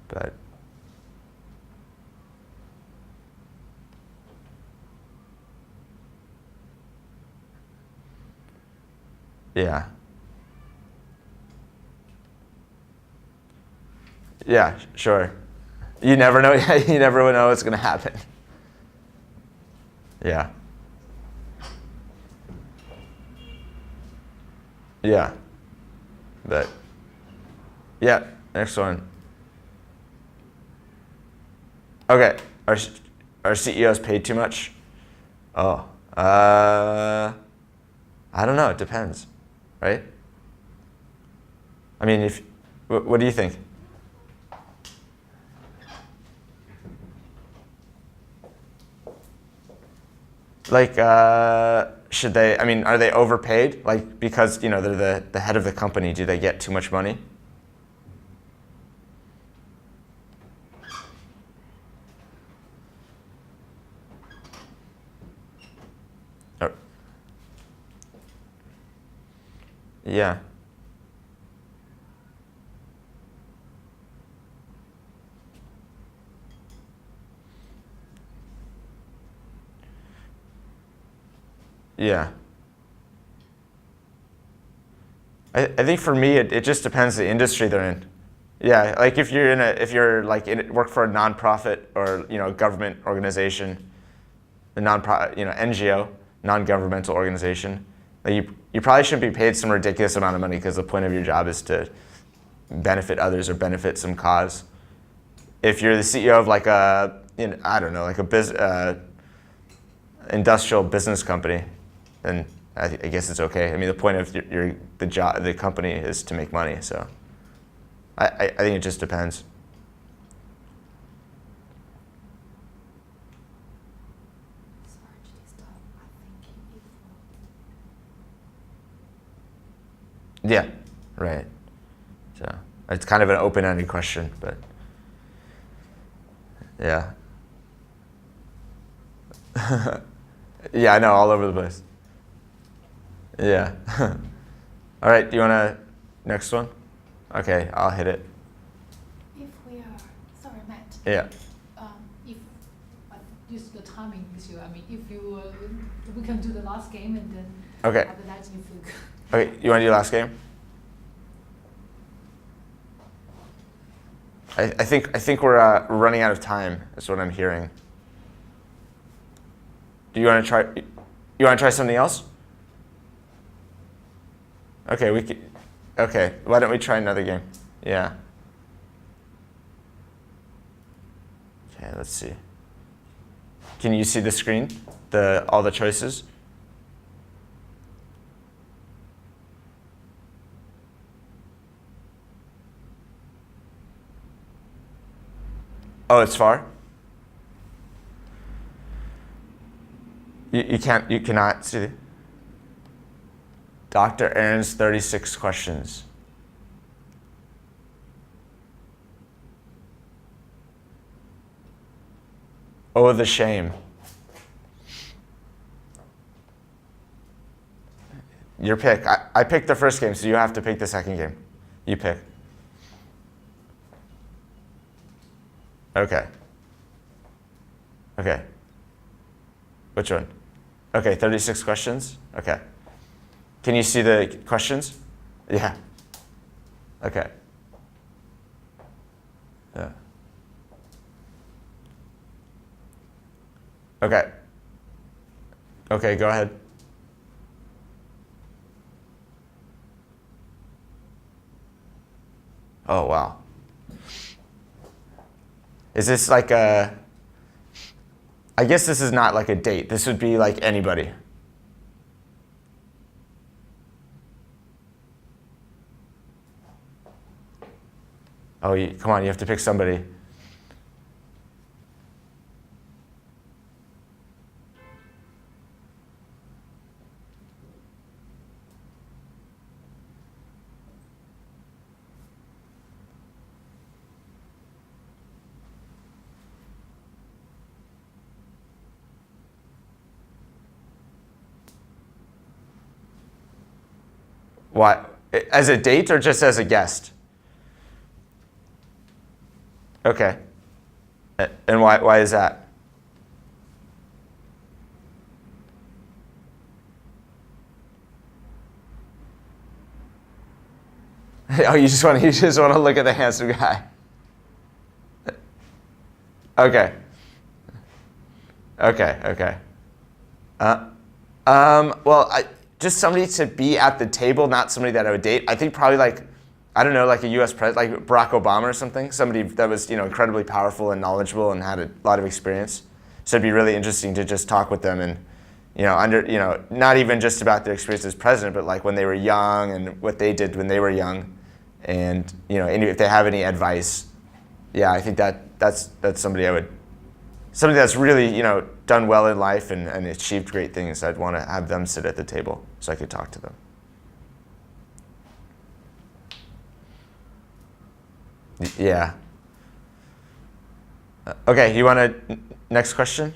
But yeah. Yeah, sure. You never know. You never know what's going to happen. Yeah. Yeah. But yeah, next one. Okay, are CEOs paid too much? Oh, I don't know. It depends, right? I mean, what do you think? Like, should they? I mean, are they overpaid? Like, because they're the head of the company. Do they get too much money? Oh. Yeah. Yeah. I think for me, it just depends the industry they're in. Yeah, like if you're work for a nonprofit or a government organization, a nonprofit NGO, non-governmental organization, like you probably shouldn't be paid some ridiculous amount of money because the point of your job is to benefit others or benefit some cause. If you're the CEO of like a I don't know, like a industrial business company, then I guess it's okay. I mean, the point of the company is to make money. So I think it just depends. Yeah, right. So it's kind of an open-ended question, but yeah. Yeah, I know, all over the place. Yeah. All right, do you want to next one? Okay, I'll hit it. If we are, sorry, Matt. Yeah. If use the timing issue, I mean, if you, we can do the last game and then Okay. after that if you could. Okay, you want to do last game? I think we're running out of time. That's what I'm hearing. Do you want to try? You want to try something else? Okay, okay, why don't we try another game? Yeah. Okay, let's see. Can you see the screen? All the choices? Oh, it's far? You cannot see. Dr. Aaron's 36 questions. Oh, the shame. Your pick. I picked the first game, so you have to pick the second game. You pick. Okay. Okay. Which one? Okay, 36 questions? Okay. Can you see the questions? Yeah. Okay. Yeah. Okay. Okay, go ahead. Oh, wow. Is this like a... I guess this is not like a date. This would be like anybody. Oh, come on, you have to pick somebody. Why? As a date or just as a guest? Okay. And why is that? Oh, you just want to look at the handsome guy. Okay. Well, just somebody to be at the table, not somebody that I would date. I think probably like, I don't know, like a U.S. president, like Barack Obama or something. Somebody that was, incredibly powerful and knowledgeable and had a lot of experience. So it'd be really interesting to just talk with them and, not even just about their experience as president, but like when they were young and what they did when they were young, and if they have any advice. Yeah, I think that's somebody somebody that's really done well in life and achieved great things. I'd want to have them sit at the table so I could talk to them. Yeah. Okay, you want to next question?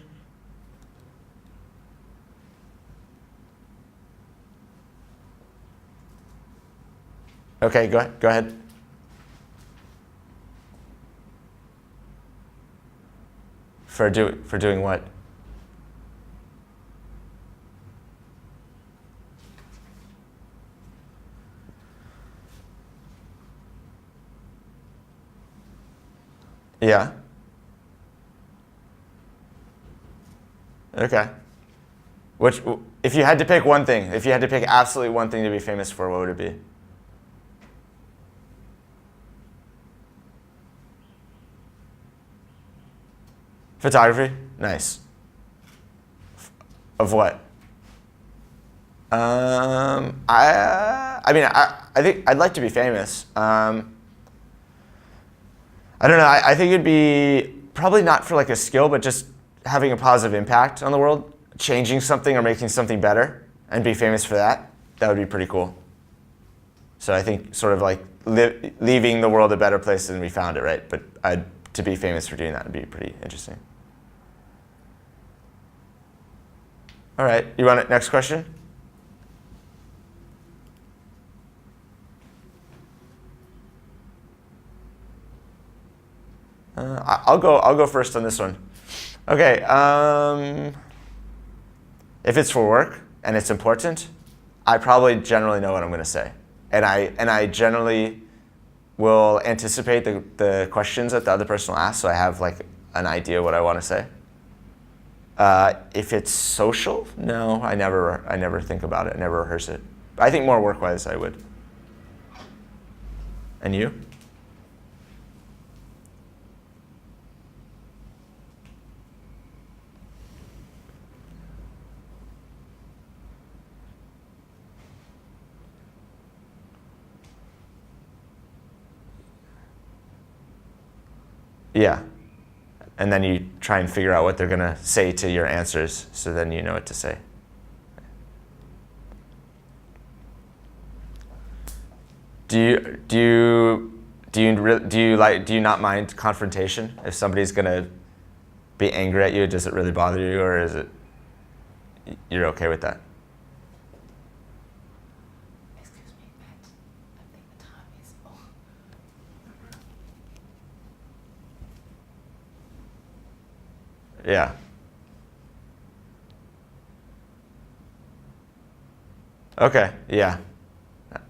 Okay, go ahead. For doing what? Yeah. Okay. If you had to pick one thing, if you had to pick absolutely one thing to be famous for, what would it be? Photography? Nice. Of what? I think I'd like to be famous. I don't know. I think it'd be probably not for like a skill, but just having a positive impact on the world, changing something or making something better, and be famous for that. That would be pretty cool. So I think sort of like leaving the world a better place than we found it, right? But to be famous for doing that would be pretty interesting. All right, you want it? Next question? I'll go first on this one. Okay, if it's for work and it's important, I probably generally know what I'm going to say, and I generally will anticipate the questions that the other person will ask, so I have like an idea what I want to say. If it's social, no, I never think about it. I never rehearse it. But I think more work-wise, I would. And you? Yeah. And then you try and figure out what they're going to say to your answers, so then you know what to say. Do you not mind confrontation? If somebody's going to be angry at you, does it really bother you, or is it you're okay with that? Excuse me, Matt. I think the time is over. Yeah. Okay, yeah.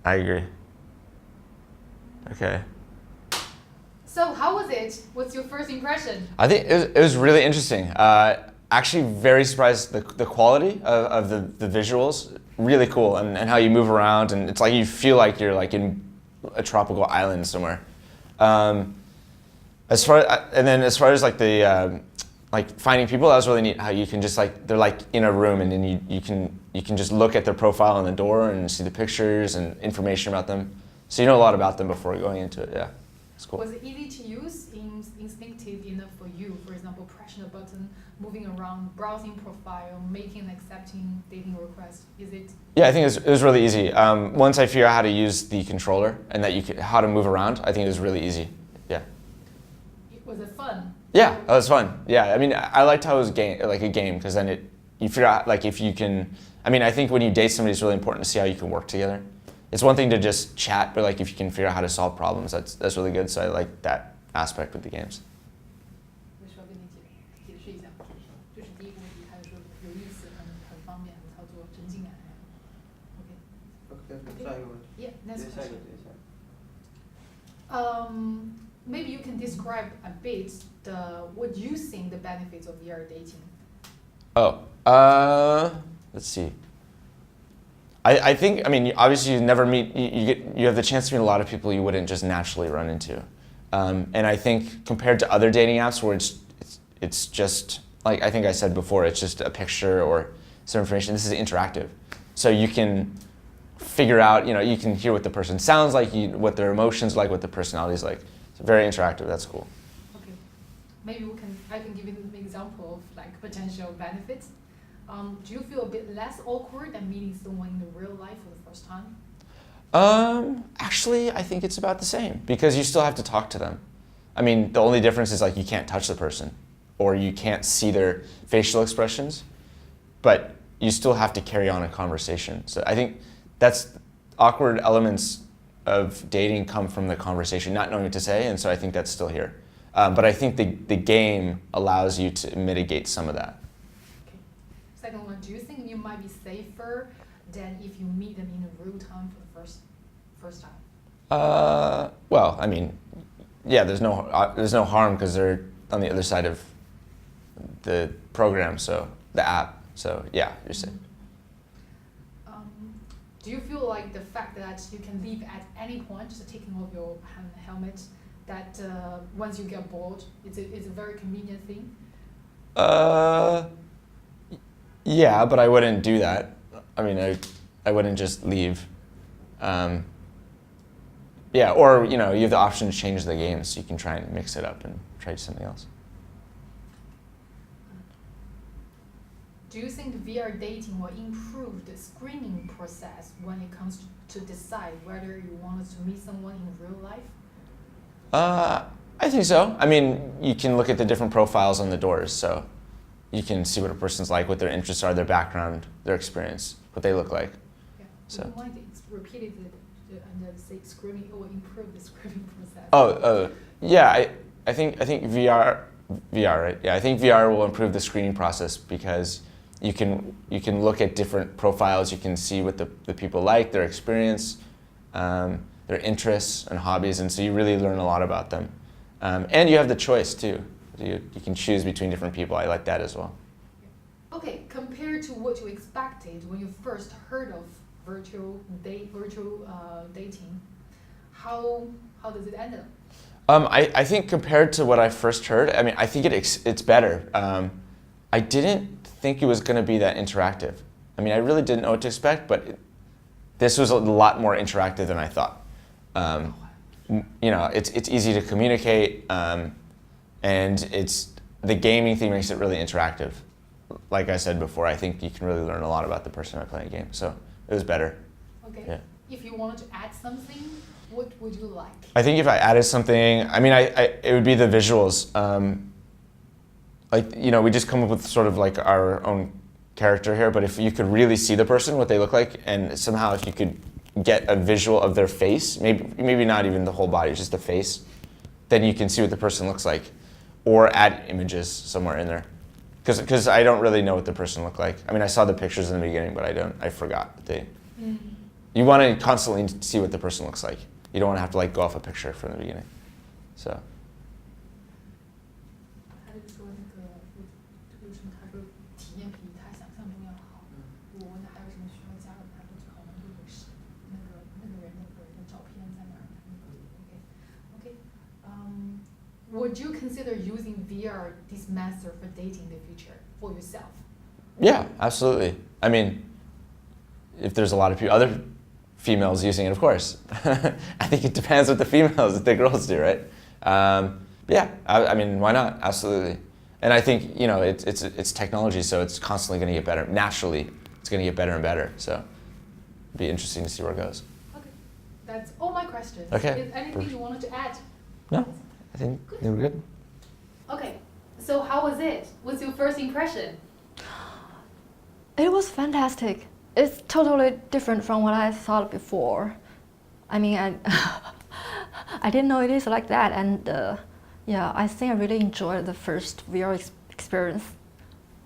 I agree. Okay. So how was it? What's your first impression? I think it was really interesting. Actually very surprised the quality of the visuals. Really cool, and how you move around, and it's like you feel like you're like in a tropical island somewhere. As far as like the like finding people, that was really neat. How you can just like, they're like in a room, and then you can just look at their profile on the door and see the pictures and information about them. So you know a lot about them before going into it. Yeah, it's cool. Was it easy to use, instinctive enough for you? For example, pressing a button, moving around, browsing profile, making and accepting dating requests. Is it? Yeah, I think it was really easy. Once I figured out how to use the controller and how to move around, I think it was really easy. Yeah. Was it fun? Yeah, that was fun. Yeah, I mean, I liked how it was like a game, because then you figure out like if you can. I mean, I think when you date somebody, it's really important to see how you can work together. it's one thing to just chat, but like if you can figure out how to solve problems, that's really good. So I like that aspect with the games. 我需要跟你解释一下，就是第一个问题，还有说有意思、很方便、很操作、沉浸感。OK。下一个问题。 Yeah, next 接下一个， question. 接下一个。Maybe you can describe a bit what you think the benefits of VR dating. Oh, let's see. I think, I mean, obviously you never meet, you have the chance to meet a lot of people you wouldn't just naturally run into. And I think compared to other dating apps where it's just, like I think I said before, it's just a picture or some information, this is interactive. So you can figure out, you can hear what the person sounds like, what their emotions like, what the personality is like. It's very interactive, that's cool. Okay. Maybe I can give you an example of like potential benefits. Do you feel a bit less awkward than meeting someone in the real life for the first time? Actually, I think it's about the same because you still have to talk to them. I mean, the only difference is like you can't touch the person or you can't see their facial expressions, but you still have to carry on a conversation. So I think that's awkward elements of dating come from the conversation, not knowing what to say, and so I think that's still here. But I think the game allows you to mitigate some of that. Okay. Second one, do you think you might be safer than if you meet them in real time for the first time? Well, I mean, yeah, there's no harm because they're on the other side of the program, so the app. So yeah, you're safe. Do you feel like the fact that you can leave at any point, just taking off your helmet, that once you get bored, it's a very convenient thing? Yeah, but I wouldn't do that. I mean, I wouldn't just leave. Yeah, or you have the option to change the game, so you can try and mix it up and try something else. Do you think VR dating will improve the screening process when it comes to decide whether you wanted to meet someone in real life? I think so. I mean, you can look at the different profiles on the doors, so you can see what a person's like, what their interests are, their background, their experience, what they look like. Yeah. So. Would you mind repeating and say screening? It will improve the screening process. Oh, yeah. I think VR, right? Yeah, I think VR will improve the screening process because you can look at different profiles. You can see what the people like, their experience, their interests and hobbies, and so you really learn a lot about them. And you have the choice too. You can choose between different people. I like that as well. Okay, compared to what you expected when you first heard of virtual dating, how does it end up? I think compared to what I first heard, I mean, I think it's better. I didn't think it was going to be that interactive. I mean, I really didn't know what to expect, but this was a lot more interactive than I thought. It's easy to communicate, and the gaming thing makes it really interactive. Like I said before, I think you can really learn a lot about the person by playing a game, so it was better. Okay. Yeah. If you wanted to add something, what would you like? I think if I added something, I mean, it would be the visuals. We just come up with sort of like our own character here, but if you could really see the person, what they look like, and somehow if you could get a visual of their face, maybe not even the whole body, just the face, then you can see what the person looks like, or add images somewhere in there. Because I don't really know what the person looked like. I mean, I saw the pictures in the beginning, but I forgot. You want to constantly see what the person looks like. You don't want to have to like go off a picture from the beginning. So. 他就说为什么他说体验比他想象中要好？我问他还有什么需要加的，他说最好能够有那个人的照片在哪儿？Okay. Would you consider using VR this method for dating in the future for yourself? Yeah, absolutely. I mean, if there's a lot of other females using it, of course. I think it depends what the girls do, right? Yeah, I mean, why not? Absolutely. And I think, it's technology, so it's constantly going to get better. Naturally, it's going to get better and better. So it'd be interesting to see where it goes. Okay, that's all my questions. Okay. Is anything you wanted to add? No, I think they were good. Okay, so how was it? What's your first impression? It was fantastic. It's totally different from what I thought before. I mean, I didn't know it is like that, and yeah, I think I really enjoyed the first VR experience.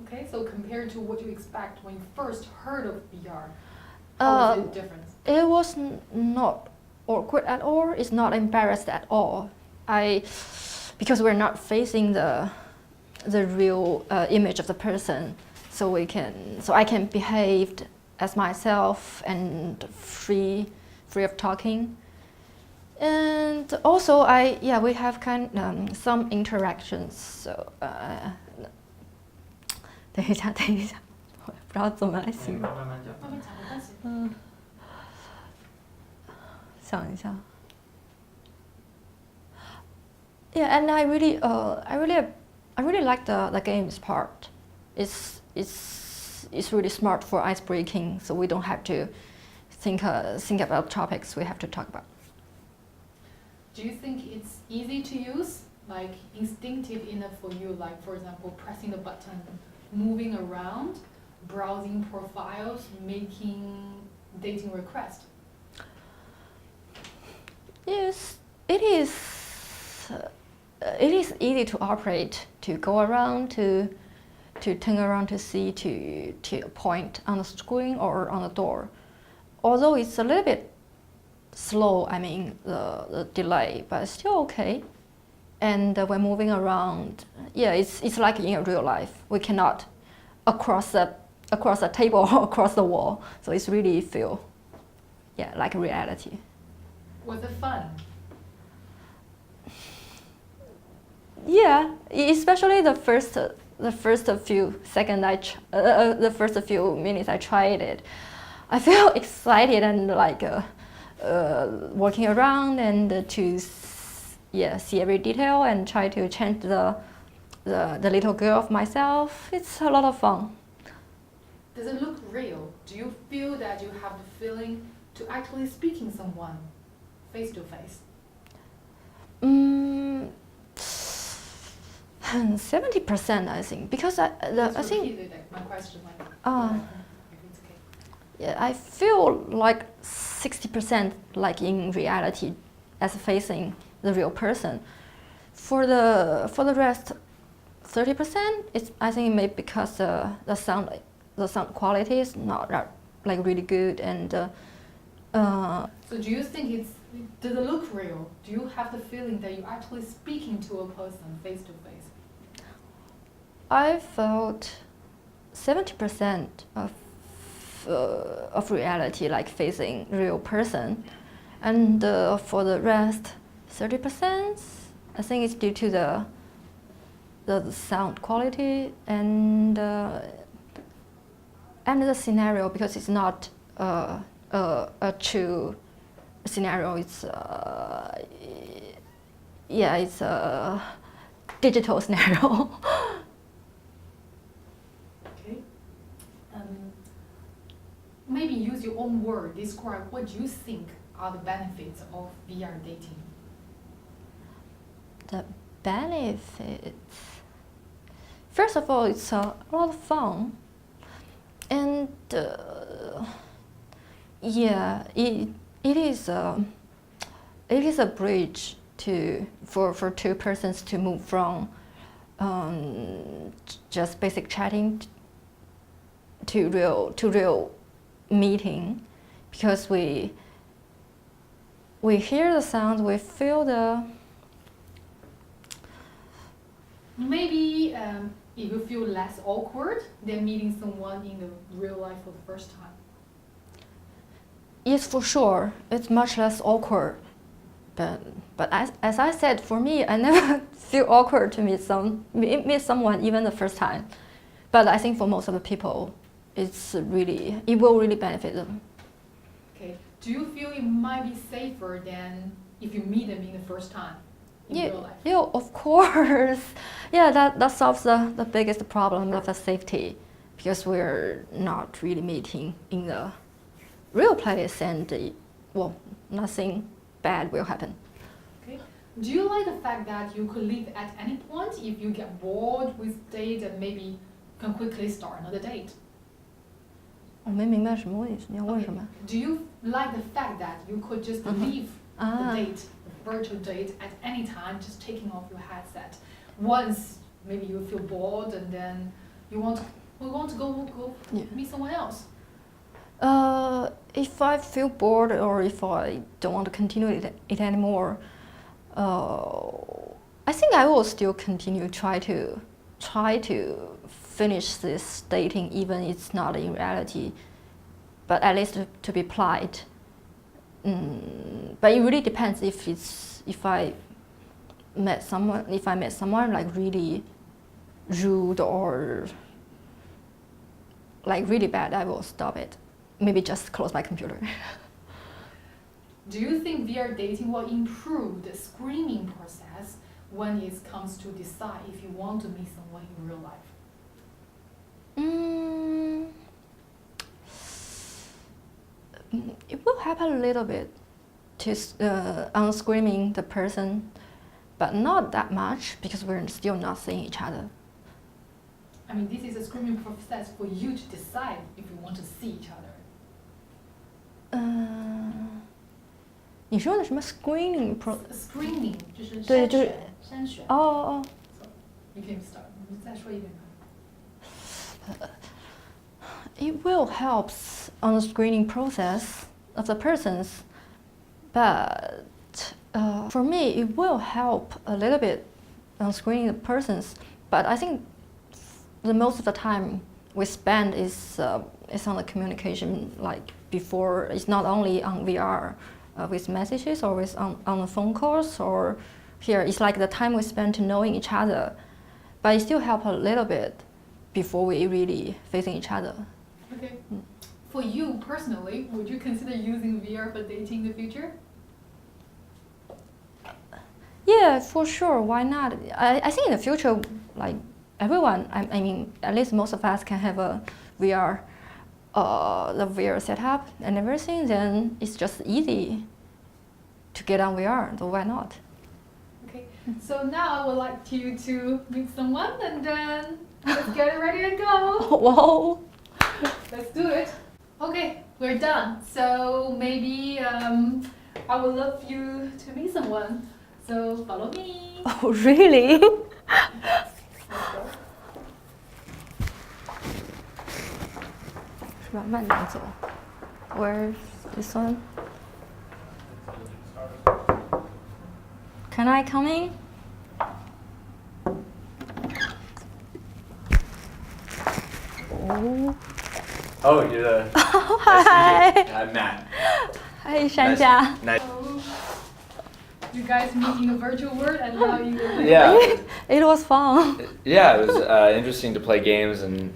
Okay, so compared to what you expect when you first heard of VR, how was it different? It was not awkward at all. It's not embarrassed at all. Because we're not facing the real image of the person, so I can behave as myself and free of talking. And also we have some interactions. So 等一下，我不知道怎么来形容。慢慢讲。慢慢讲没关系。想一下。Yeah, and I really like the games part. It's really smart for ice breaking, so we don't have to think about topics we have to talk about. Do you think it's easy to use, like instinctive enough for you, like for example, pressing the button, moving around, browsing profiles, making dating requests? Yes, it is. It is easy to operate, to go around, to turn around to see, to point on the screen or on the door. Although it's a little bit slow, I mean the delay, but it's still okay. And when moving around, yeah, it's like in real life. We cannot across the table or across the wall, so it's really feel, yeah, like reality. Was it fun? Yeah, especially the first few seconds the first few minutes I tried it, I feel excited and like walking around and to see every detail and try to change the little girl of myself. It's a lot of fun. Does it look real? Do you feel that you have the feeling to actually speaking someone face to face? 70%, I think, because I think. Repeated my question. Like, if it's okay. Yeah, I feel like 60% like in reality, as facing the real person. For the rest, 30%, I think maybe because the sound quality is not like really good and. So do you think does it look real? Do you have the feeling that you're actually speaking to a person face to face? I felt 70% of reality, like facing real person, and for the rest, 30%, I think it's due to the sound quality and the scenario, because it's not a true scenario. It's it's a digital scenario. Maybe use your own word, describe what you think are the benefits of VR dating. The benefits. First of all, it's a lot of fun, and it is a bridge for two persons to move from just basic chatting to real meeting, because we hear the sound, we feel the. Maybe if you feel less awkward than meeting someone in the real life for the first time. Yes, for sure, it's much less awkward. But as I said, for me, I never feel awkward to meet someone even the first time. But I think for most of the people, it will really benefit them. Okay. Do you feel it might be safer than if you meet them in the first time in real life? Yeah, of course. Yeah, that solves the biggest problem of the safety, because we're not really meeting in the real place, and nothing bad will happen. Okay. Do you like the fact that you could leave at any point if you get bored with date and maybe can quickly start another date? 我没明白什么问题，你要问什么？ Do you like the fact that you could just leave the date, the virtual date at any time, just taking off your headset? Once maybe you feel bored and then we want to go Yeah. meet someone else. If I feel bored or if I don't want to continue it anymore, I think I will still continue try to finish this dating even it's not in reality, but at least to be polite. But it really depends if I met someone like really rude or like really bad, I will stop it. Maybe just close my computer. Do you think VR dating will improve the screening process when it comes to decide if you want to meet someone in real life? It will help a little bit to on screening the person, but not that much because we're still not seeing each other. I mean, this is a screening process for you to decide if you want to see each other. 你说的什么 screening Screening 就是对，就是筛选。哦。 You can start. 你再说一遍吧。 It will help on the screening process of the persons, but for me it will help a little bit on screening the persons. But I think the most of the time we spend is on the communication. Like before, it's not only on VR with messages or with on the phone calls or here. It's like the time we spend to knowing each other, but it still help a little bit before we really facing each other. Okay. For you personally, would you consider using VR for dating in the future? Yeah, for sure. Why not? I think in the future, like everyone, I mean, at least most of us can have a VR, the VR setup and everything. Then it's just easy to get on VR. So why not? Okay. So now I would like you to meet someone and then let's get ready to go. Whoa. Let's do it. Okay, we're done. So maybe I would love you to meet someone. So follow me. Oh, really? Let's go. 是吧？慢点走。Where's this one? Can I come in? Oh. Oh, you're the. Hi. I'm Matt. Hi, 山家。 Nice. So, you guys meet in the virtual world and now you Yeah. It was fun. Yeah, it was interesting to play games and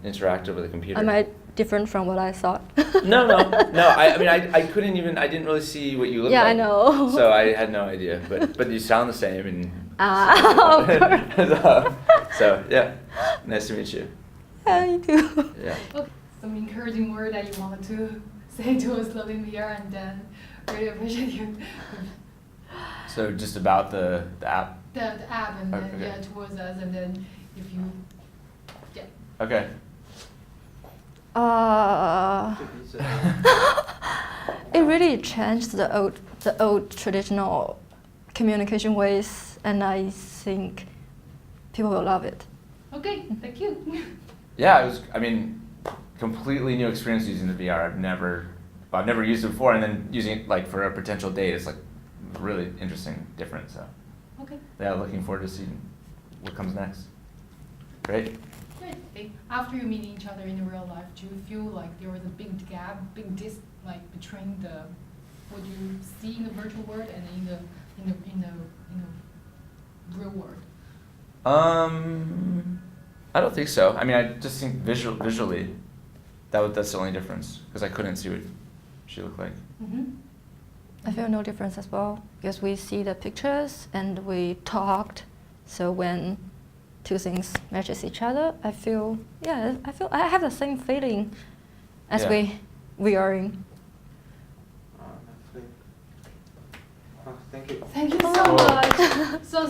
interact with a computer. Am I different from what I thought? No. I mean, I couldn't even. I didn't really see what you looked Yeah, like. I know. So I had no idea, but you sound the same and. Of course. So yeah, nice to meet you. Yeah, you too. Yeah. Okay. Some encouraging word that you wanted to say to us loving VR and then really appreciate you. So just about the app. The app and then Okay. yeah towards us and then if you Okay. It really changed the old traditional communication ways, and I think people will love it. okay, thank you. Yeah, it was. I mean, completely new experience using the VR. I've never used it before, and then using it like for a potential date, it's like really interesting, different. So Okay, yeah, looking forward to seeing what comes next. Great. great. Okay. After you meet each other in the real life, do you feel like there was a big gap, big like between the what you see in the virtual world and in the real world? I don't think so. I mean, I just think visually, that's the only difference because I couldn't see what she looked like. Mm-hmm. I feel no difference as well because we see the pictures and we talked. So when two things matches each other, I have the same feeling as Yeah. we are in. Thank you. Thank you so much. So